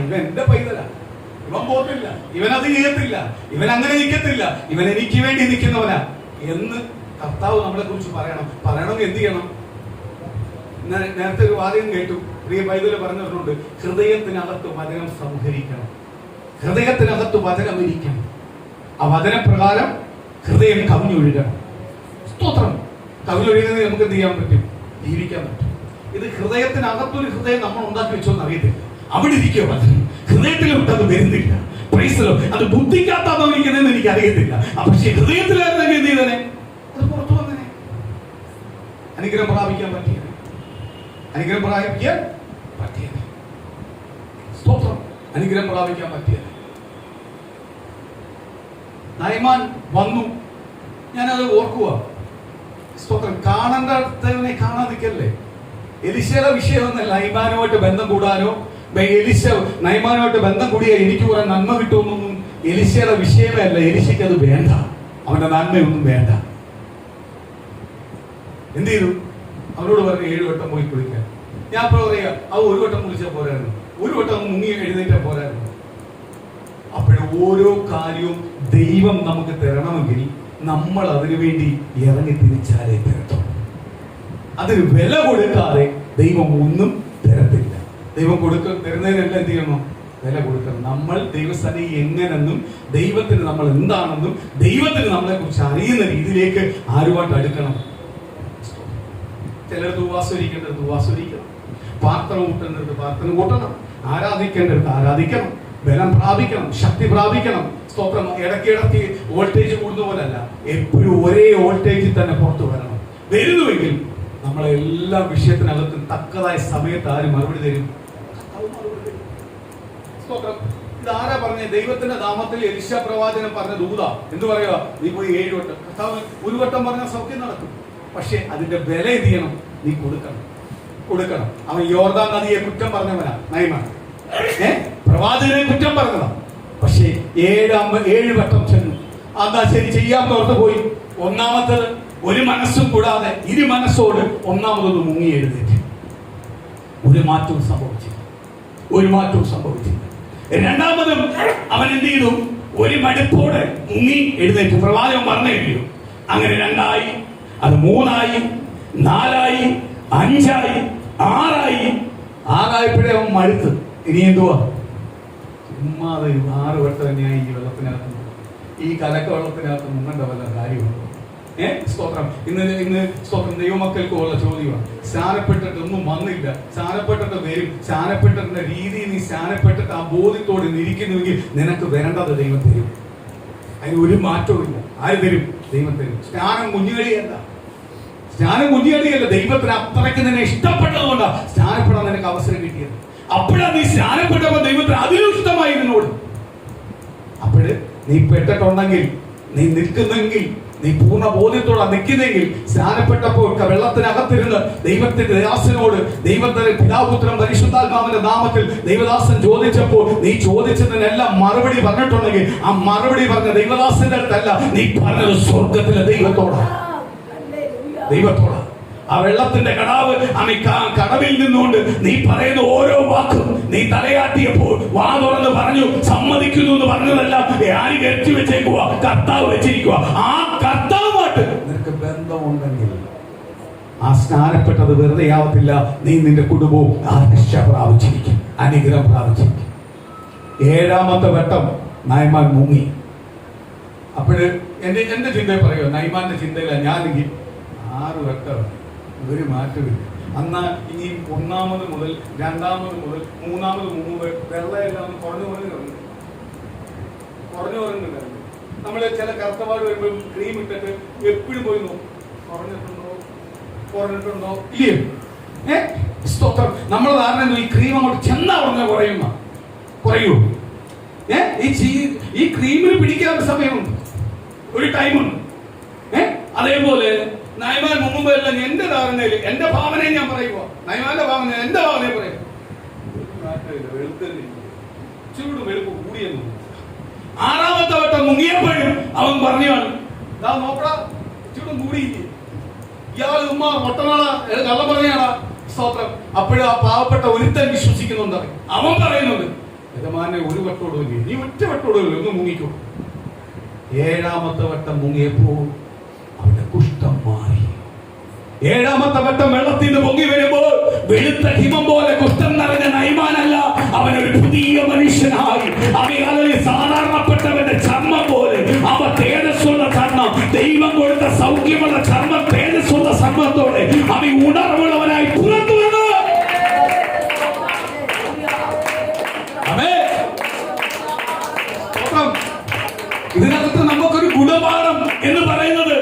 ഇവൻ എന്റെ പൈതല, ഇവൻ പോകത്തില്ല, ഇവൻ അത് ചെയ്യത്തില്ല, ഇവൻ അങ്ങനെ നിൽക്കത്തില്ല, ഇവൻ എനിക്ക് വേണ്ടി നിൽക്കുന്നവനാ എന്ന് കർത്താവ് നമ്മളെ കുറിച്ച് പറയണമെങ്കിൽ എന്ത് ചെയ്യണം? നേരത്തെ ഒരു വാചകം കേട്ടു, പ്രിയ പൈതല് പറഞ്ഞിട്ടുണ്ട്, ഹൃദയത്തിനകത്ത് വചനം സംഹരിക്കണം, ഹൃദയത്തിനകത്ത് വചനം ഇരിക്കണം. ആ വചനപ്രകാരം ഹൃദയം കവിഞ്ഞൊഴുകണം. സ്തോത്രം. കവിഞ്ഞൊഴുകുന്നത് നമുക്ക് എന്ത് ചെയ്യാൻ പറ്റും? ജീവിക്കാൻ പറ്റും. ഇത് ഹൃദയത്തിനകത്തൊരു ഹൃദയം നമ്മൾ ഉണ്ടാക്കി വെച്ചോന്ന് അറിയത്തില്ല. അവിടെ ഇരിക്കുക വചനം, ഹൃദയത്തിലോട്ട് അത് വരുന്നില്ല. പ്രൈസലോ. അത് ബുദ്ധിക്കകത്താണോ ഇരിക്കുന്നതെന്ന് എനിക്ക് അറിയത്തില്ല. പക്ഷെ ഹൃദയത്തിലായിരുന്നെങ്കിൽ എന്ത് ചെയ്തനെ? അത് പുറത്തു വന്നനെ. അനുഗ്രഹം പ്രാപിക്കാൻ പറ്റിയത്, അനുഗ്രഹം പ്രാപിക്കാൻ പറ്റിയത്. സ്തോത്രം. അനുഗ്രഹം പ്രാപിക്കാൻ പറ്റിയത്. നയമാൻ വന്നു, ഞാനത് ഓർക്കുക. സ്തോത്രം. കാണേണ്ടവനെ കാണാതിരിക്കല്ലേ. എലിശയുടെ വിഷയമൊന്നല്ല നയമാനുമായിട്ട് ബന്ധം കൂടാനോ, നയമാനുമായിട്ട് ബന്ധം കൂടിയാൽ എനിക്ക് കുറെ നന്മ കിട്ടുമെന്നൊന്നും എലിശയുടെ വിഷയമേ അല്ല. എലിശയ്ക്ക് അത് വേണ്ട, അവന്റെ നന്മയൊന്നും വേണ്ട. എന്ത് ചെയ്തു? അവനോട് പറഞ്ഞു 7 വട്ടം പോയി കുളിക്കാൻ. ഞാൻ ഇപ്പോൾ പറയാ, അത് 1 വട്ടം കുളിച്ചാൽ പോരായിരുന്നു, 1 വട്ടം മുങ്ങി എഴുന്നേറ്റാൽ പോരായിരുന്നു. അപ്പോഴും ഓരോ കാര്യവും ദൈവം നമുക്ക് തരണമെങ്കിൽ നമ്മൾ അതിനു വേണ്ടി ഇറങ്ങി തിരിച്ചാലേ തരത്തുള്ളൂ. അതിന് വില കൊടുക്കാതെ ദൈവം ഒന്നും തരത്തില്ല. ദൈവം തരുന്നതിനെല്ലാം എന്ത് ചെയ്യണം? വില കൊടുക്കണം. നമ്മൾ ദൈവസ്ഥനെ എങ്ങനെന്നും ദൈവത്തിന് നമ്മൾ എന്താണെന്നും ദൈവത്തിന് നമ്മളെ കുറിച്ച് അറിയുന്ന രീതിയിലേക്ക് ആരുമായിട്ട് അടുക്കണം. ചിലർക്ക് ഉപവാസരിക്കേണ്ടത് ഉപവാസരിക്കണം, പ്രാർത്ഥന കൂട്ടേണ്ടത് പ്രാർത്ഥന കൂട്ടണം, ആരാധിക്കേണ്ടത് ആരാധിക്കണം, ബലം പ്രാപിക്കണം, ശക്തി പ്രാപിക്കണം. സ്തോത്രം. ഇടയ്ക്കിടയ്ക്ക് വോൾട്ടേജ് കൂടുന്ന പോലല്ല, എപ്പോഴും ഒരേ വോൾട്ടേജിൽ തന്നെ പുറത്തു വരണം. വരുന്നുവെങ്കിൽ നമ്മളെ എല്ലാ വിഷയത്തിനകത്തും തക്കതായ സമയത്ത് ആര് മറുപടി തരും? സ്തോത്രം. ഇതാരാ പറഞ്ഞ? ദൈവത്തിന്റെ നാമത്തിൽ എലീശാ പ്രവാചകൻ പറഞ്ഞ ദൂത എന്ത് പറയുക? നീ പോയി 7 വട്ടം. കർത്താവ് 1 വട്ടം പറഞ്ഞ സൗഖ്യം നടക്കും. പക്ഷെ അതിന്റെ വില എന്ത് ചെയ്യണം? നീ കൊടുക്കണം. അവൻ യോർദാൻ നദിയെ കുറ്റം പറഞ്ഞവനാ നയമാൻ. പ്രവാചകനെ കുറ്റം പറഞ്ഞതാ. പക്ഷേ 7 വട്ടം ചെന്നു. അതാ ശരി ചെയ്യാമെന്ന് ഓർത്ത് പോയി. ഒന്നാമത്തത് ഒരു മനസ്സും കൂടാതെ ഇരു മനസ്സോട് ഒന്നാമത് മുങ്ങി എഴുന്നേറ്റ്. ഒരു മാറ്റവും സംഭവിച്ചില്ല. രണ്ടാമതും അവൻ എന്ത് ചെയ്തു? ഒരു മടുപ്പോടെ മുങ്ങി എഴുന്നേറ്റ്. പ്രവാചകൻ പറഞ്ഞു കഴിഞ്ഞു. അങ്ങനെ 2 ആയി, അത് 3 ആയി, 4 ആയി, 5 ആയി, 6 ആയി. 6 ആയപ്പോഴേ അവൻ മടുത്ത്. ഇനി എന്തുവാ? ചുമ്മാ 6 വട്ടം തന്നെയായി ഈ വെള്ളത്തിനകത്ത്, ഈ കലക്ക വെള്ളത്തിനകത്ത് മുങ്ങേണ്ട വല്ല കാര്യമുണ്ടോ? സ്തോത്രം. ഇന്ന് സ്തോത്രം ദൈവമക്കൾക്ക് ഉള്ള ചോദ്യമാണ്. സ്നാനപ്പെട്ടിട്ടൊന്നും വന്നില്ല, സ്നാനപ്പെട്ടിട്ട് വരും, സ്നാനപ്പെട്ടിന്റെ രീതി നീ സ്നാനപ്പെട്ടിട്ട് ആ ബോധ്യത്തോടെ ഇരിക്കുന്നുവെങ്കിൽ നിനക്ക് വേണ്ടത് ദൈവം തരും. അതിന് ഒരു മാറ്റവും ഇല്ല. ആര് തരും? ദൈവം തരും. സ്നാനം കുഞ്ഞുകളിയല്ല, ദൈവത്തിന് അത്രയ്ക്ക് നിന്നെ ഇഷ്ടപ്പെട്ടതുകൊണ്ടാണ് സ്നാനപ്പെടാൻ നിനക്ക് അവസരം കിട്ടിയത്. അപ്പോഴാണ് നീ സ്നാനപ്പെട്ടപ്പോൾ ദൈവത്തിന് അതിലും ഇഷ്ടമായി നിന്നോട്. അപ്പോഴ് നീ പെട്ടിട്ടുണ്ടെങ്കിൽ, നീ നിൽക്കുന്നെങ്കിൽ, നീ പൂർണ്ണ ബോധ്യത്തോടെ നിൽക്കുന്നെങ്കിൽ, സ്നാനപ്പെട്ടപ്പോൾ വെള്ളത്തിനകത്തിരുന്ന് ദൈവത്തിന്റെ ദാസനോട്, ദൈവത്തിന്റെ പിതാപുത്രൻ പരിശുദ്ധാത്മാവിന്റെ നാമത്തിൽ ദൈവദാസൻ ചോദിച്ചപ്പോൾ നീ ചോദിച്ചതിനെല്ലാം മറുപടി പറഞ്ഞിട്ടുണ്ടെങ്കിൽ, ആ മറുപടി പറഞ്ഞ ദൈവദാസന്റെ അടുത്തല്ല, നീ പറഞ്ഞത് സ്വർഗത്തിലെ ദൈവത്തോടാണ്. ആ വെള്ളത്തിന്റെ കടവിൽ നിന്നുകൊണ്ട് നീ പറയുന്ന ഓരോ വാക്കും നീ തലയാട്ടിയപ്പോൾ വാ തുറന്ന് പറഞ്ഞു സമ്മതിക്കുന്നു എന്ന് പറഞ്ഞതല്ല, ആര് കയറ്റി വെച്ചേക്കുക? കർത്താവ് വെച്ചിരിക്കുക. ആ കർത്താവുമായിട്ട് നിനക്ക് ബന്ധമുണ്ടെങ്കിൽ ആ സ്നാനപ്പെട്ടത് വെറുതെ ആവത്തില്ല. നീ നിന്റെ കുടുംബവും ആ രക്ഷ പ്രാപിച്ചിരിക്കും, അനുഗ്രഹം പ്രാപിച്ചിരിക്കും. 7ാമത്തെ വട്ടം നയമാൻ മുങ്ങി. അപ്പോഴ് എന്റെ ചിന്തയിൽ പറയുക, നയമാന്റെ ചിന്തയില്ല. ഞാനെങ്കിൽ 6 വട്ടം ഒരു മാറ്റമില്ല. അന്ന് ഇനി 1ാമത് മുതൽ 2ാമത് മുതൽ 3ാമത് മുമ്പ് വെള്ളമെല്ലാം കുറഞ്ഞു. നമ്മള് ചില കറുത്തപാട് വരുമ്പോൾ ക്രീം ഇട്ടിട്ട് എപ്പോഴും പോയി നോക്കും, കുറഞ്ഞിട്ടുണ്ടോ ഇല്ലയോ? സ്തോത്രം. നമ്മൾ ധാരണ ഈ ക്രീം അങ്ങോട്ട് ചെന്നാ ഉടനെ കുറയൂ. ഈ ക്രീമിന് പിടിക്കാൻ സമയമുണ്ട്, ഒരു ടൈമുണ്ട്. അതേപോലെ നയമാൻ മുമ്പ് എല്ലാം എന്റെ ധാരണയിൽ, എന്റെ ഭാവനയെ ഞാൻ പറയുക, നയമാന്റെ ഭാവന എന്റെ ഭാവനയെ പറയും. ചൂട് വെളുപ്പ് കൂടിയെന്നു. 6ാമത്തെ വട്ടം മുങ്ങിയപ്പോഴും അവൻ പറഞ്ഞാണ്, നോക്കടാ ചൂടും കൂടിയില്ലേ, ഇയാൾ ഉമ്മ ഒട്ടനാളാ കള്ളം പറഞ്ഞാടാ. സ്തോത്രം. അപ്പോഴും ആ പാവപ്പെട്ട ഒരുത്തൻ വിശ്വസിക്കുന്നുണ്ട്. അവൻ പറയുന്നത്, യജമാനെ ഒരു വട്ടോടുമില്ലേ, നീ ഒറ്റ വട്ടോടുമില്ല, ഒന്ന് മുങ്ങിക്കോ. 7ാമത്തെ വട്ടം മുങ്ങിയപ്പോൾ അവന്റെ കുഷ്ഠം മാറി. 7ാമത്തെ വട്ടം വെള്ളത്തിൽ നിന്ന് പൊങ്ങി വരുമ്പോൾ വെളുത്ത ഹിമം പോലെ കുഷ്ഠം നിറഞ്ഞ നയമാനല്ല, അവനൊരു പുതിയ മനുഷ്യനായി. അവയെ സാധാരണപ്പെട്ടവന്റെ ചർമ്മം പോലെ, അവ തേജസ്സുള്ള ചർമ്മം, ദൈവം കൊടുത്ത സൗഖ്യമുള്ള ചർമ്മം, തേജസ്സുള്ള ചർമ്മത്തോടെ അവ ഉണർവുള്ളവനായി പുറത്തു വന്നു. ഇതിനകത്ത് നമുക്കൊരു ഗുണപാഠം എന്ന് പറയുന്നത്,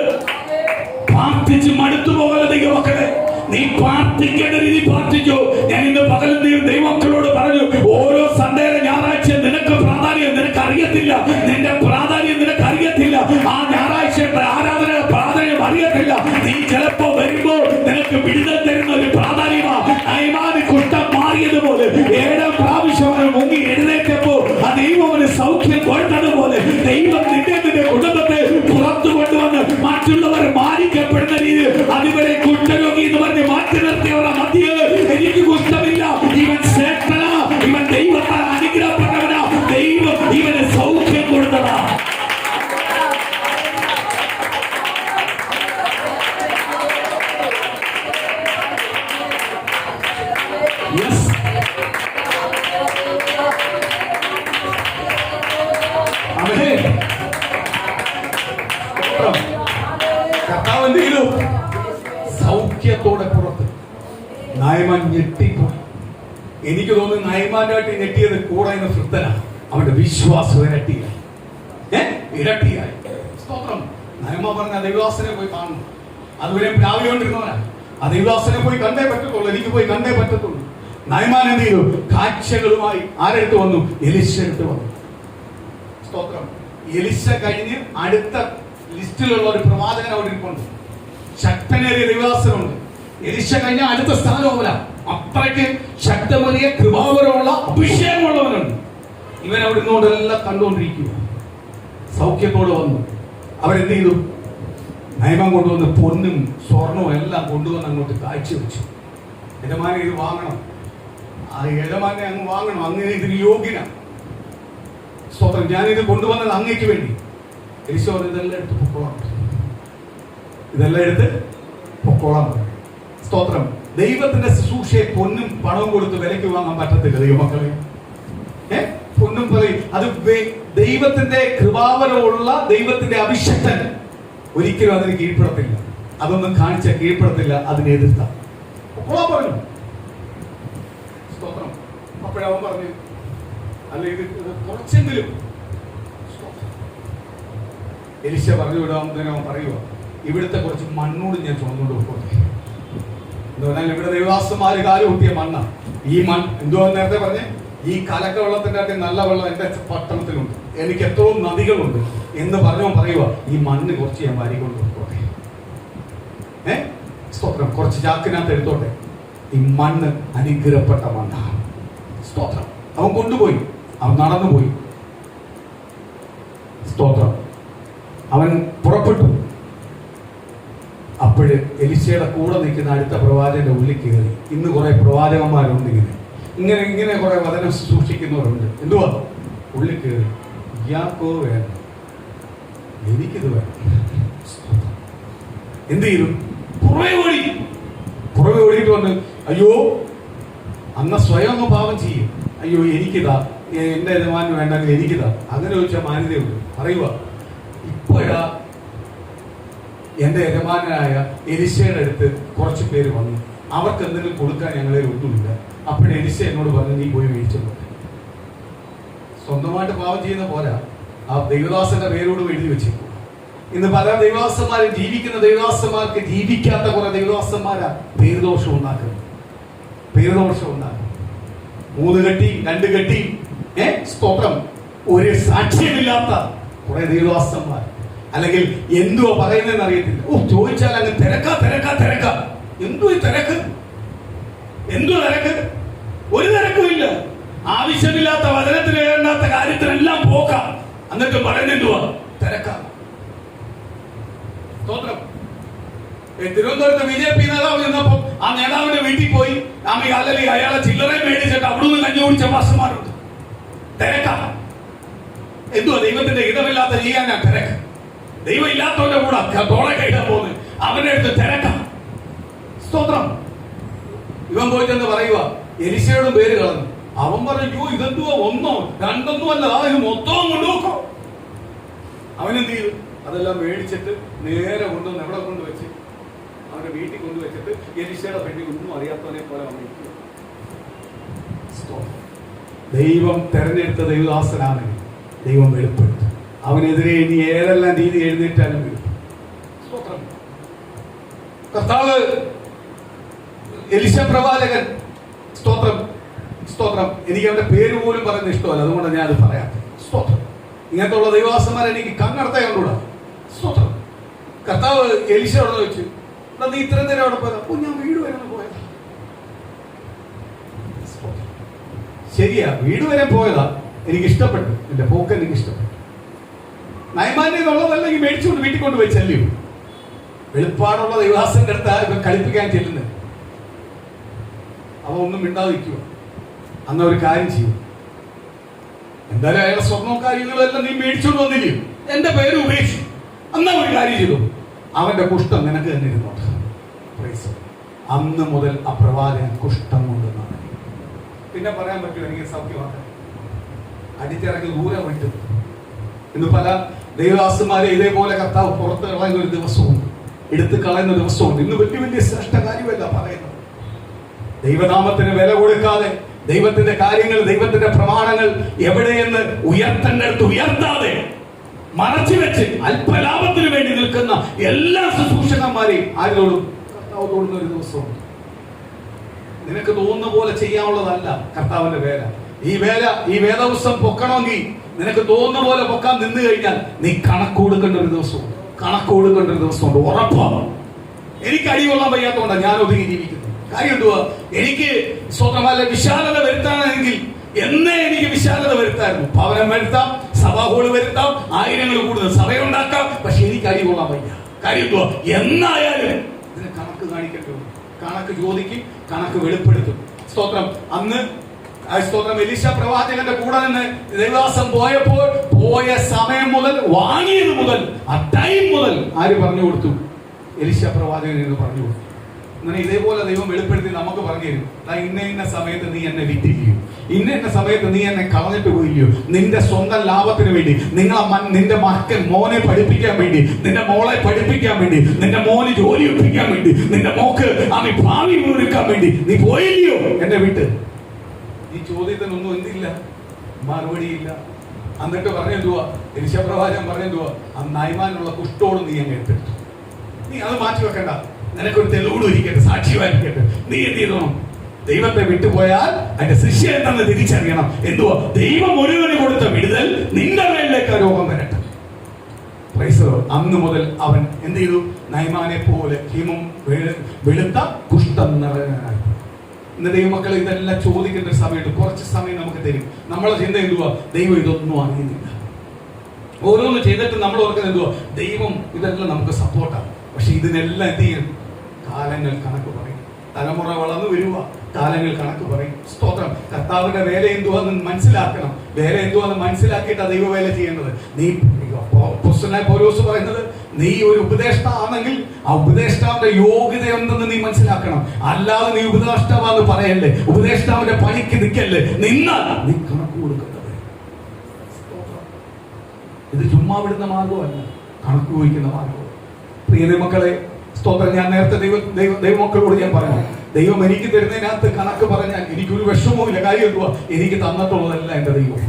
പ്രാർത്ഥിച്ച് മടുത്തു പോകല ദൈവമക്കളെ. നീ പ്രാർത്ഥിക്കേണ്ട രീതി പ്രാർത്ഥിക്കോ. ഞാൻ ഇന്ന് പകലും ദൈവമക്കളോട് പറഞ്ഞു, ഓരോ സൺഡേ ഞായറാഴ്ച നിനക്ക് പ്രാധാന്യം നിനക്ക് അറിയത്തില്ല, നിന്റെ പ്രാധാന്യം നിനക്ക് അറിയത്തില്ല. ആ ഞായറാഴ്ചയുടെ ആരാധനയുടെ പ്രാധാന്യം അറിയത്തില്ല. നീ ചിലപ്പോ വരുമ്പോ നിനക്ക് വിടുതൽ തരുന്ന ഒരു പ്രാധാന്യമാണ്. നയമാന് കുഷ്ഠം മാറിയതുപോലെ 7ാം പ്രാവശ്യം മുങ്ങി എഴുന്നേറ്റപ്പോ ആ ദൈവം സൗഖ്യം കൊടുത്തതുപോലെ ദൈവം നിന്റെ കുടുംബത്തെ പുറത്തു കൊണ്ടുവന്ന് മറ്റുള്ളവർ മാനിക്കപ്പെടുന്ന രീതി, അതുവരെ കുഷ്ഠരോഗി എന്ന് പറഞ്ഞ് മാറ്റി നിർത്തിയവരുടെ മധ്യേ എനിക്ക് കുഷ്ഠമില്ല, ഇവൻ ശ്രേഷ്ഠനാ, ഇവൻ ദൈവത്താൽ അനുഗ്രഹപ്പെട്ടവനാ, ദൈവം ഇവന് സൗഖ്യം കൊടുത്തതാ. സൗഖ്യത്തോടെ പുറത്ത് നയമാൻ ഞെട്ടിപ്പോയി. എനിക്ക് തോന്നുന്നു നയമാനായിട്ട് ഞെട്ടിയത് കൂടെ വൃദ്ധനാണ്. അവന്റെ വിശ്വാസം ഇരട്ടിയായി. സ്തോത്രം. നയമാൻ പറഞ്ഞ ദൈവദാസനെ പോയി കാണണം. അതുവരെ രാവിലെകൊണ്ടിരുന്നവനാണ്. ആ ദൈവദാസനെ പോയി കണ്ടേ പറ്റത്തുള്ളൂ, എനിക്ക് പോയി കണ്ടേ പറ്റത്തുള്ളൂ. നയമാൻ എന്ത് ചെയ്തു? കാഴ്ചകളുമായി ആരെടുത്ത് വന്നു? എലിശ എടുത്ത് വന്നു. സ്തോത്രം. എലിശ കഴിഞ്ഞ് അടുത്ത ലിസ്റ്റിലുള്ള ഒരു പ്രവാചകൻ അവിടെ ഇരിപ്പുണ്ട്. ശക്തനേറിയ ദൈവദാസനുണ്ട്. എലിശ കഴിഞ്ഞ അടുത്ത സ്ഥാനവുമല്ല, അത്രയ്ക്ക് ശക്തമേറിയ കൃപാവരമുള്ള അഭിഷേകമുള്ളവനുണ്ട്. ഇവൻ അവിടെ നിന്നുകൊണ്ടെല്ലാം കണ്ടുകൊണ്ടിരിക്കുക. സൗഖ്യത്തോടെ വന്നു. അവരെന്ത് ചെയ്തു? നയമം കൊണ്ടുവന്ന് പൊന്നും സ്വർണവും എല്ലാം കൊണ്ടുവന്ന് അങ്ങോട്ട് കാഴ്ച വെച്ചു. യജമാനെ ഇത് വാങ്ങണം, ആ യജമാനെ അങ്ങ് വാങ്ങണം, അങ്ങനെ ഇതിന് യോഗ്യനാണ്. സ്തോത്രം, ഞാനിത് കൊണ്ടുവന്നത് അങ്ങേക്ക് വേണ്ടി. എലിശാ ഇതെല്ലാം എടുത്ത് പൊക്കോളാം, ഇതെല്ലാം എടുത്ത് പൊക്കോളാം. സ്തോത്രം, ദൈവത്തിന്റെ ശുശ്രൂഷയെ പൊന്നും പണവും കൊടുത്ത് വിലയ്ക്ക് വാങ്ങാൻ പറ്റത്തില്ല ദൈവമക്കളെ. പൊന്നും പറയും അത് ദൈവത്തിന്റെ കൃപാവരമുള്ള ദൈവത്തിന്റെ അഭിഷക്തൻ ഒരിക്കലും അതിന് കീഴ്പ്പെടത്തില്ല. അതൊന്നും കാണിച്ച കീഴ്പ്പെടത്തില്ല, അതിനെ എതിർത്ത പറഞ്ഞു. സ്തോത്രം. അപ്പോഴവൻ പറഞ്ഞു, അല്ല ഇത് കുറച്ചെങ്കിലും. എലിശ പറഞ്ഞു വിടാൻ അവൻ പറയുക, ഇവിടുത്തെ കുറച്ച് മണ്ണോട് ഞാൻ ചുമന്നുകൊണ്ട് പോകട്ടെ എന്ന് പറഞ്ഞാൽ ഇവിടെ ദൈവദാസന്മാര് കാലുകൂട്ടിയ മണ്ണ. ഈ എന്തുവാ നേരത്തെ പറഞ്ഞേ, ഈ കലക്ക വെള്ളത്തിന്റെ അകത്ത് നല്ല വെള്ളം എന്റെ പട്ടണത്തിലുണ്ട്, എനിക്ക് എത്രയോ നദികളുണ്ട് എന്ന് പറഞ്ഞവൻ പറയുക, ഈ മണ്ണ് കുറച്ച് ഞാൻ വാരിക്കൊണ്ട് പോകട്ടെ. സ്തോത്രം, കുറച്ച് ചാക്കിനകത്ത് എടുത്തോട്ടെ. ഈ മണ്ണ് അനുഗ്രഹപ്പെട്ട മണ്ണാണ്. സ്തോത്രം. അവൻ കൊണ്ടുപോയി, അവൻ നടന്നുപോയി. സ്തോത്രം. അവൻ പുറപ്പെട്ടു. അപ്പോഴ് എലിശയുടെ കൂടെ നിൽക്കുന്ന അടുത്ത പ്രവാചകന്റെ ഉള്ളിൽ കയറി. ഇന്ന് കുറെ പ്രവാചകന്മാരുണ്ട് ഇങ്ങനെ ഇങ്ങനെ കുറെ വചനം സൂക്ഷിക്കുന്നവരുണ്ട്. എന്തുവാ? ഉള്ളിൽ കയറി, ഇയാൾക്കോ വേണം, എനിക്കിത് വേണം. എന്ത് ചെയ്തു? പുറമെ ഓടിയിട്ട് വന്ന്, അയ്യോ അന്ന് സ്വയം ഒന്ന് പാപം ചെയ്യും. അയ്യോ എനിക്കിതാ, എന്റെ യജമാന് വേണ്ടെങ്കിൽ എനിക്കിതാ. അങ്ങനെ ചോദിച്ചാൽ മാന്യതയുണ്ട്. പറയുക, ഇപ്പോഴാ എന്റെ യജമാനായ എലിശയുടെ അടുത്ത് കുറച്ച് പേര് വന്നു, അവർക്ക് എന്തെങ്കിലും കൊടുക്കാൻ ഞങ്ങളെ ഒന്നുമില്ല. അപ്പോഴേ എലിശ എന്നോട് പറഞ്ഞു, നീ പോയി മേടിച്ചു. സ്വന്തമായിട്ട് പാവം ചെയ്യുന്ന പോരാ, ആ ദൈവദാസന്റെ പേരോട് എഴുതി വെച്ചേക്കും. ഇന്ന് പല ദൈവദാസന്മാരും, ജീവിക്കുന്ന ദൈവദാസന്മാർക്ക് ജീവിക്കാത്ത കുറെ ദൈവദാസന്മാരാ പേരുദോഷം ഉണ്ടാക്കുന്നത്. 3 കെട്ടി 2 കെട്ടി സ്തോത്രം, ഒരു സാക്ഷ്യമില്ലാത്ത കുറെ ദൈവദാസന്മാർ. അല്ലെങ്കിൽ എന്തുവാ പറയുന്നതെന്ന് അറിയത്തില്ല. ചോദിച്ചാൽ അങ്ങ് തിരക്ക. എന്തുവാ തിരക്ക്? ഒരു തിരക്കുമില്ല. ആവശ്യമില്ലാത്ത വചനത്തിന് വേണ്ടാത്ത കാര്യത്തിനെല്ലാം പോക്കാം. എന്നിട്ട് പറയുന്നെന്തുവാ? തിരക്ക. സ്തോത്രം. തിരുവനന്തപുരത്ത് BJP നേതാവ് ചെന്നപ്പം ആ നേതാവിന്റെ വീട്ടിൽ പോയി അല്ലെങ്കിൽ അയാളെ ചില്ലറ മേടിച്ചിട്ട് അവിടുന്ന് കഞ്ഞി കുടിച്ച മാസ്റ്റർമാരുണ്ട്. തിരക്ക. എന്തുവാ? ദൈവത്തിന്റെ ഇടമില്ലാത്ത ചെയ്യാനാ തിരക്ക്. ദൈവം ഇല്ലാത്തവന്റെ കൂടെ തോളെ കഴിക്കാൻ പോകുന്നത് അവന്റെ അടുത്ത് തിരക്കാം. സ്തോത്രം. ഇവൻ പോയിട്ടെന്ന് പറയുക, എലിശയുടെ പേര് കളഞ്ഞു. അവൻ പറഞ്ഞു, ഇതെന്തുവാ, 1 2 അല്ല, ഇത് മൊത്തം കൊണ്ടുപോക്കോ. അവനെന്ത് ചെയ്തു? അതെല്ലാം മേടിച്ചിട്ട് നേരെ കൊണ്ടുവന്ന് എവിടെ കൊണ്ടുവച്ച്? അവന്റെ വീട്ടിൽ കൊണ്ടുവച്ചിട്ട് എലിശയുടെ പെണ്ണി ഒന്നും അറിയാത്തവനെ പോലെ വന്നിരിക്കുക. ദൈവം തെരഞ്ഞെടുത്ത ദൈവദാസനാണെങ്കിൽ ദൈവം വെളിപ്പെടുത്തും. അവനെതിരെ ഇനി ഏതെല്ലാം രീതി എഴുന്നേറ്റാലും സ്തോത്രം. കർത്താവ് എലിശ പ്രവാചകൻ, സ്തോത്രം. എനിക്ക് അവന്റെ പേര് പോലും പറയുന്നത് ഇഷ്ടമല്ല, അതുകൊണ്ട് ഞാൻ അത് പറയാം. സ്തോത്രം. ഇങ്ങനത്തെ ഉള്ള ദൈവദാസന്മാരെ എനിക്ക് കണ്ണടത്ത കണ്ടുകൂടാ. സ്തോത്രം. കർത്താവ് എലിശയോട് ചോദിച്ചു, നീ ഇത്ര നേരം അവിടെ പോയതാ? ഞാൻ വീട് വരെ പോയതാ. ശരിയാ, വീട് വരെ പോയതാ, എനിക്ക് ഇഷ്ടപ്പെട്ടു, എന്റെ പോക്ക് എനിക്ക് ഇഷ്ടപ്പെട്ടു. നയമാന്യമുള്ളതല്ലെങ്കിൽ മേടിച്ചുകൊണ്ട് വീട്ടിൽ കൊണ്ടുപോയി ചെല്ലും. വെളിപ്പാടുള്ള ദൈവദാസന്റെ അടുത്ത് കളിപ്പിക്കാൻ ചെല്ലുന്നത്. അവ ഒന്നും മിണ്ടാതിരിക്കുക. അന്ന് ഒരു കാര്യം ചെയ്യും, എന്തായാലും അയാളെ സ്വർണ്ണവും കാര്യങ്ങളും എല്ലാം നീ മേടിച്ചോണ്ട് വന്നില്ലേ, എന്റെ പേര് ഉപേക്ഷിച്ചു. അന്ന് ഒരു കാര്യം ചെയ്തു, അവന്റെ കുഷ്ഠം നിനക്ക് തന്നെ ഇരുന്നോട്ടെ. അന്ന് മുതൽ ആ പ്രവാചകൻ കുഷ്ഠം കൊണ്ടെന്നാണ്. പിന്നെ പറയാൻ പറ്റുമോ എനിക്ക് സൗഖ്യമാക്കാൻ? അടിച്ചിറങ്ങി ദൂരെ വിട്ടു. ഇന്ന് പല ദൈവദാസന്മാരെ ഇതേപോലെ കർത്താവ് പുറത്ത് കളയുന്ന ഒരു ദിവസമുണ്ട്, എടുത്ത് കളയുന്ന ദിവസമുണ്ട്. ഇന്ന് വലിയ ശ്രേഷ്ഠ കാര്യമല്ല പറയുന്നത്. ദൈവനാമത്തിന് വില കൊടുക്കാതെ, ദൈവത്തിന്റെ കാര്യങ്ങൾ, ദൈവത്തിന്റെ പ്രമാണങ്ങൾ എവിടെയെന്ന് ഉയർത്തേണ്ടടുത്ത് ഉയർത്താതെ മറച്ചു വെച്ച് അല്പലാഭത്തിന് വേണ്ടി നിൽക്കുന്ന എല്ലാ ശുശ്രൂഷകന്മാരെയും ആരോടും കർത്താവ് തോന്നുന്ന ഒരു ദിവസമുണ്ട്. നിനക്ക് തോന്നുന്ന പോലെ ചെയ്യാനുള്ളതല്ല കർത്താവിന്റെ വേല. ഈ വേദവസ്തം പൊക്കണമെങ്കിൽ നിനക്ക് തോന്നുന്ന പോലെ പൊക്കാൻ നിന്ന് കഴിഞ്ഞാൽ നീ കണക്ക് കൊടുക്കേണ്ട ഒരു ദിവസമുണ്ട്. ഉറപ്പാണ്. എനിക്ക് അടികൊള്ളാൻ വയ്യാത്തതുകൊണ്ടാണ് ഞാൻ ഒതുങ്ങി ജീവിക്കുന്നത്. കാര്യം എന്തുവാ? എനിക്ക് സ്വന്തമല്ല വിശാലത വരുത്താനെങ്കിൽ എന്നേ എനിക്ക് വിശാലത വരുത്തായിരുന്നു. ഭവനം വരുത്താം, സഭാഹോള് വരുത്താം, ആയിരങ്ങൾ കൂടുതൽ സഭയുണ്ടാക്കാം, പക്ഷെ എനിക്ക് അടി കൊള്ളാൻ വയ്യ. കാര്യം എന്തുവാ? എന്നായാലും ഇതിന് കണക്ക് കാണിക്കട്ടെ. കണക്ക് ചോദിക്കും, കണക്ക് വെളിപ്പെടുത്തും. സ്തോത്രം. അന്ന് സ്തോത്രം എലീശ പ്രവാചകന്റെ കൂടെ നിന്ന് ദേവദാസം പോയപ്പോൾ പോയ സമയം മുതൽ, വാങ്ങിയത് മുതൽ, ആ ടൈം മുതൽ ആര് പറഞ്ഞു കൊടുത്തു? എലീശ പ്രവാചകൻ എന്ന് പറഞ്ഞു കൊടുത്തു. അങ്ങനെ ഇതേപോലെ ദൈവം വെളിപ്പെടുത്തി നമുക്ക് പറഞ്ഞു തരും. ഇന്ന ഇന്ന സമയത്ത് നീ എന്നെ വിറ്റില്ലയോ, ഇന്ന ഇന്ന സമയത്ത് നീ എന്നെ കളഞ്ഞിട്ട് പോയില്ലയോ, നിന്റെ സ്വന്തം ലാഭത്തിന് വേണ്ടി, നിന്റെ മക്കൾ മോനെ പഠിപ്പിക്കാൻ വേണ്ടി, നിന്റെ മോളെ പഠിപ്പിക്കാൻ വേണ്ടി, നിന്റെ മോന് ജോലി ഒപ്പിക്കാൻ വേണ്ടി, നിന്റെ മോക്ക് അവൻ ഭാവി ഒരുക്കാൻ വേണ്ടി നീ പോയില്ലയോ എന്നെ വിട്ട്? ഈ ചോദ്യത്തിനൊന്നും എന്തില്ല, മറുപടിയില്ല. എന്നിട്ട് പറഞ്ഞെന്തുവാ? എലീശ പ്രവാചകൻ പറഞ്ഞെന്തുവാ? ആ നയമാനുള്ള കുഷ്ഠോട് നീ അങ്ങ് എടുത്തെടുത്തു. നീ അത് മാറ്റി വെക്കണ്ട, നിനക്കൊരു തെളിവോട് ഇരിക്കട്ടെ, സാക്ഷ്യമായിരിക്കട്ടെ. നീ എന്ത് ചെയ്തോ? ദൈവത്തെ വിട്ടുപോയാൽ അതിന്റെ ശിക്ഷ എന്തെന്ന് തിരിച്ചറിയണം. എന്തുവാ? ദൈവം ഒരുവന് കൊടുത്ത വിടുതൽ നിന്റെ മേലിലേക്ക് ആ രോഗം വരട്ടെ. അന്ന് മുതൽ അവൻ എന്ത് ചെയ്തു? നയമാനെ പോലെ ഹിമം വെളുത്ത കുഷ്ഠം നിറഞ്ഞായി. ഇന്ന് ദൈവമക്കൾ ഇതെല്ലാം ചോദിക്കുന്ന സമയത്ത് കുറച്ച് സമയം നമുക്ക് തരും. നമ്മളെ ചിന്ത എന്തുവാ? ദൈവം ഇതൊന്നും അറിയുന്നില്ല. ഓരോന്ന് ചെയ്തിട്ട് നമ്മൾ ഓർക്കുന്നത് എന്തുവാ? ദൈവം ഇതെല്ലാം നമുക്ക് സപ്പോർട്ടാണ്. പക്ഷെ ഇതിനെല്ലാം എന്ത് ചെയ്യും? കാലങ്ങൾ കണക്ക് പറയും. തലമുറ വളർന്നു വരുക, കാലങ്ങൾ കണക്ക് പറയും. സ്തോത്രം. കർത്താവിന്റെ വേല എന്തുവാന്ന് മനസ്സിലാക്കണം. വേല എന്തുവാന്ന് മനസ്സിലാക്കിയിട്ടാണ് ദൈവവേല ചെയ്യേണ്ടത്. നീ അപ്പോസ്തലനായ പൗലോസ് പറയുന്നത്, നീ ഒരു ഉപദേഷ്ടാണെങ്കിൽ ആ ഉപദേഷ്ടാവിന്റെ യോഗ്യത എന്തെന്ന് നീ മനസ്സിലാക്കണം. അല്ലാതെ നീ ഉപദേഷ്ടാവെന്ന് പറയല്ലേ, ഉപദേഷ്ടാവിന്റെ പണിക്ക് നിൽക്കല്ലേ. നിന്നാൽ നീ കണക്ക് കൊടുക്കുന്നത്. ഇത് ചുമ്മാ വിടുന്ന മാർഗമല്ല, കണക്ക് ചോദിക്കുന്ന മാർഗം. പ്രിയ മക്കളെ, സ്തോത്രം. ഞാൻ നേരത്തെ ദൈവമക്കളോട് ഞാൻ പറഞ്ഞു, ദൈവം എനിക്ക് തരുന്നതിനകത്ത് കണക്ക് പറഞ്ഞാൽ എനിക്കൊരു വിഷമവുമില്ല. കാര്യം എന്തുവാ? എനിക്ക് തന്നിട്ടുള്ളതല്ല എന്റെ ദൈവം.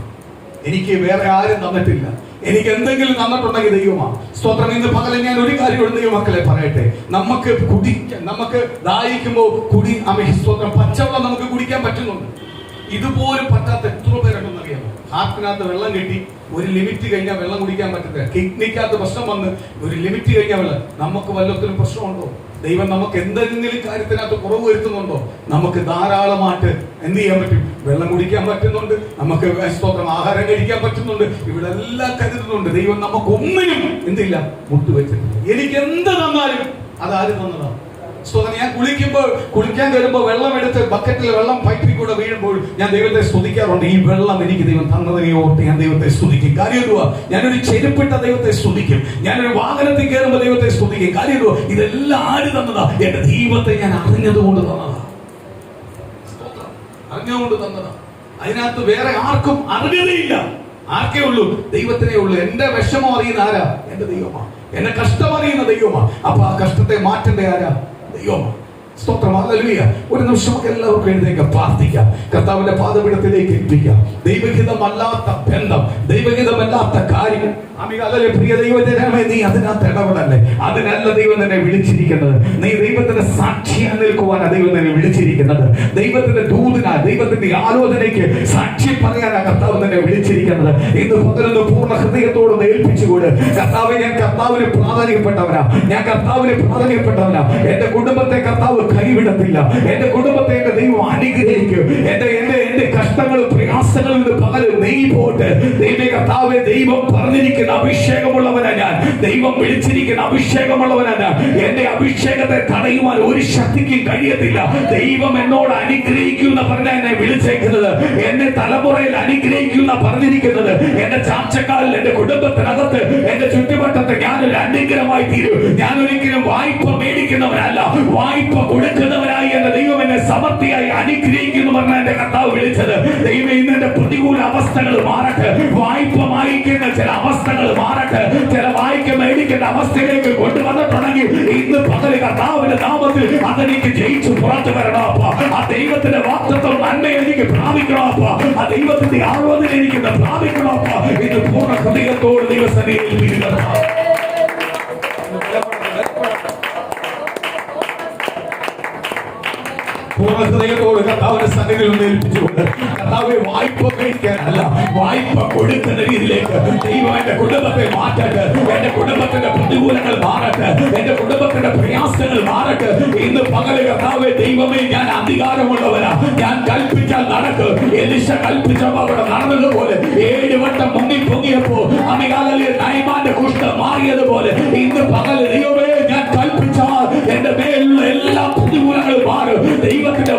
എനിക്ക് വേറെ ആരും തന്നിട്ടില്ല. എനിക്ക് എന്തെങ്കിലും തന്നിട്ടുണ്ടെങ്കിൽ ദൈവമാണ്. സ്തോത്രം. ഇന്ന് പകരം ഞാൻ ഒരു കാര്യം ദൈവമക്കളെ പറയട്ടെ. നമുക്ക് കുടിക്കാൻ, നമുക്ക് ദാഹിക്കുമ്പോൾ സ്തോത്രം, പച്ചവെള്ളം നമുക്ക് കുടിക്കാൻ പറ്റുന്നുണ്ട്. ഇതുപോലും പറ്റാത്ത എത്ര പേരുണ്ടെന്ന് അറിയാമോ? ഹാർട്ടിനകത്ത് വെള്ളം കെട്ടി ഒരു ലിമിറ്റ് കഴിഞ്ഞാൽ വെള്ളം കുടിക്കാൻ പറ്റത്തില്ല. കിഡ്നിക്കകത്ത് പ്രശ്നം വന്ന് ഒരു ലിമിറ്റ് കഴിഞ്ഞാൽ വെള്ളം. നമുക്ക് വല്ലത്തിനും പ്രശ്നമുണ്ടോ? ദൈവം നമുക്ക് എന്തെങ്കിലും കാര്യത്തിനകത്ത് കുറവ് വരുത്തുന്നുണ്ടോ? നമുക്ക് ധാരാളമായിട്ട് എന്ത് ചെയ്യാൻ പറ്റും? വെള്ളം കുടിക്കാൻ പറ്റുന്നുണ്ട്, നമുക്ക് സ്തോത്രം ആഹാരം കഴിക്കാൻ പറ്റുന്നുണ്ട്, ഇവിടെ എല്ലാം കരുതുന്നുണ്ട്. ദൈവം നമുക്ക് ഒന്നിനും എന്തില്ല മുട്ടുവെച്ചിട്ടില്ല. എനിക്ക് എന്ത് തന്നാലും അതാര് തന്നതാണ്? സ്തോത്രം. ഞാൻ കുളിക്കാൻ കയറുമ്പോൾ വെള്ളം എടുത്ത് ബക്കറ്റിൽ വെള്ളം പൈപ്പിൽ കൂടെ വീഴുമ്പോൾ ഞാൻ ദൈവത്തെ സ്തുതിക്കാറുണ്ട്. ഈ വെള്ളം എനിക്ക് ദൈവം തന്നതിനെ ഓർത്ത് ഞാൻ ദൈവത്തെ സ്തുതിക്കും. കാര്യം എന്തുവാ? ഞാനൊരു ചെരുപ്പിട്ട ദൈവത്തെ സ്തുതിക്കും. ഞാനൊരു വാഹനത്തിൽ കയറുമ്പോൾ ദൈവത്തെ സ്തുതിക്കും. കാര്യം എന്തുവാ? ഇതെല്ലാം ആര് തന്നതാ? എന്റെ ദൈവത്തെ ഞാൻ അറിഞ്ഞതുകൊണ്ട് തന്നതാ. സ്തോത്രം. അറിഞ്ഞുകൊണ്ട് തന്നതാ. അതിനകത്ത് വേറെ ആർക്കും അർഹതയില്ല. ആർക്കേ ഉള്ളൂ? ദൈവത്തിനേ ഉള്ളൂ. എന്റെ വിഷമം അറിയുന്ന ആരാ? എന്റെ ദൈവമാണ്. എന്നെ കഷ്ടം അറിയുന്ന ദൈവമാണ്. അപ്പൊ ആ കഷ്ടത്തെ മാറ്റേണ്ട ആരാ? ദൈവമാണ്. സ്തോത്രം. ഹല്ലേലൂയ. ഒരു നിമിഷം എല്ലാവർക്കും എഴുന്നേൽക്കാം, പ്രാർത്ഥിക്കാം, കർത്താവിന്റെ പാദപീഠത്തിലേക്ക് എത്തിക്കാം. ദൈവഹിതമല്ലാത്ത ബന്ധം, ദൈവഹിതമല്ലാത്ത കാര്യങ്ങൾ പ്രിയ ദൈവജനമേ, നീ അതിനകത്ത് ഇടപെടല്ലേ. അതിനല്ല ദൈവം തന്നെ വിളിച്ചിരിക്കുന്നത്. നീ ദൈവത്തിന്റെ സാക്ഷിയായി നിൽക്കുവാനാണ് ദൈവം തന്നെ വിളിച്ചിരിക്കുന്നത്. ദൈവത്തിന്റെ ദൂതനാ, ദൈവത്തിന്റെ ആലോചനയ്ക്ക് സാക്ഷി പറയാനാണ് കർത്താവ് തന്നെ വിളിച്ചിരിക്കുന്നത്. ഇന്ന് പകരുന്ന പൂർണ്ണ ഹൃദയത്തോട് ഏൽപ്പിച്ചുകൂട്. കർത്താവ്, ഞാൻ കർത്താവിന് പ്രാധാന്യപ്പെട്ടവനാ, ഞാൻ കർത്താവിന് പ്രാധാന്യപ്പെട്ടവനാ. എന്റെ കുടുംബത്തെ കർത്താവ് കൈവിടത്തില്ല. എന്റെ കുടുംബത്തെ എന്റെ ദൈവം അനുഗ്രഹിക്കും. എന്റെ കഷ്ടങ്ങളും പ്രയാസങ്ങളും പകരം നീങ്ങി പോട്ട്. ദൈവ കർത്താവെ, ദൈവം പറഞ്ഞിരിക്കുന്ന അഭിഷേകമുള്ളവനാ ഞാൻ. ദൈവം വിളിച്ചിരിക്കുന്ന അഭിഷേകമുള്ളവനാ ഞാൻ. എന്റെ അഭിഷേകത്തെ തടയുവാൻ ഒരു ശക്തിക്കും കഴിയത്തില്ല. ദൈവം എന്നോട് അനുഗ്രഹിക്കുന്ന പറഞ്ഞ എന്നെ വിളിച്ചേക്കുന്നത്, എന്നെ തലമുറയിൽ അനുഗ്രഹിക്കുന്ന പറഞ്ഞിരിക്കുന്നത്, എന്റെ ചാർച്ചക്കാരിൽ, എന്റെ കുടുംബത്തിനകത്ത്, എന്റെ ചുറ്റുവട്ടത്ത് ഞാനൊരു അനുഗ്രഹമായി തീരും. ഞാൻ ഒരിക്കലും വായ്പ മേടിക്കുന്നവരല്ല, വായ്പ കൊടുക്കുന്നവരായി എന്റെ ദൈവം എന്നെ സമൃദ്ധിയായി അനുഗ്രഹിക്കുന്നു പറഞ്ഞ എന്റെ കർത്താവ് വിളിച്ചത്. ദൈവം ഇന്ന് എന്റെ പ്രതികൂല അവസ്ഥകൾ മാറട്ടെ. വായ്പ വായിക്കുന്ന ചില അവസ്ഥകൾ മാറട്ടെ. ചില വായ്പ മേടിക്കേണ്ട അവസ്ഥയിലേക്ക് കൊണ്ടുവന്നിട്ടുണ്ടെങ്കിൽ ഇന്ന് പകല് കർത്താവിന്റെ നാമത്തിൽ അതെനിക്ക് ജയിച്ചു പുറത്തു വരണം. ആ ദൈവത്തിന്റെ വാഗ്ദത്തം നന്മ എനിക്ക് പ്രാപിക്കണം. ആ ദൈവത്തിന്റെ ആലോചന എനിക്ക് പ്രാപിക്കണം. ഇത് പൂർണ്ണ ഹൃദയത്തോട് ദൈവസന്നിധിയിൽ പൂർണ്ണ ഹൃദയത്തോട് കർത്താവിന്റെ സന്നിധിയിൽ ഒന്ന് ഏൽപ്പിച്ചുകൊണ്ട് കർത്താവെ വായ്പ കഴിക്കാനല്ല, വായ്പ കൊടുക്കുന്ന രീതിയിലേക്ക് ദൈവം എന്റെ കുടുംബത്തെ മാറ്റട്ടെ. എന്റെ കുടുംബത്തിന്റെ പ്രതികൂലങ്ങൾ മാറട്ടെ, എന്റെ കുടുംബത്തിന്റെ പ്രയാസങ്ങൾ മാറട്ടെ. ഇന്ന് പകല് കർത്താവെ ദൈവമേ, ഞാൻ അധികാരമുള്ളവനാ, ഞാൻ കൽപ്പിച്ചാൽ നടക്കും. എലിശ കൽപ്പിച്ചപ്പോൾ അവിടെ നടന്നതുപോലെ 7 വട്ടം പൊങ്ങിയപ്പോ അമികാലയിലെ നയമാന്റെ കുഷ്ഠം മാറിയതുപോലെ ഇന്ന് പകല് ദൈവമേ, ഞാൻ കൽപ്പിച്ചാൽ എന്റെ മേലുള്ള എല്ലാ പ്രതികൂലങ്ങളും മാറും. ദൈവത്തിന്റെ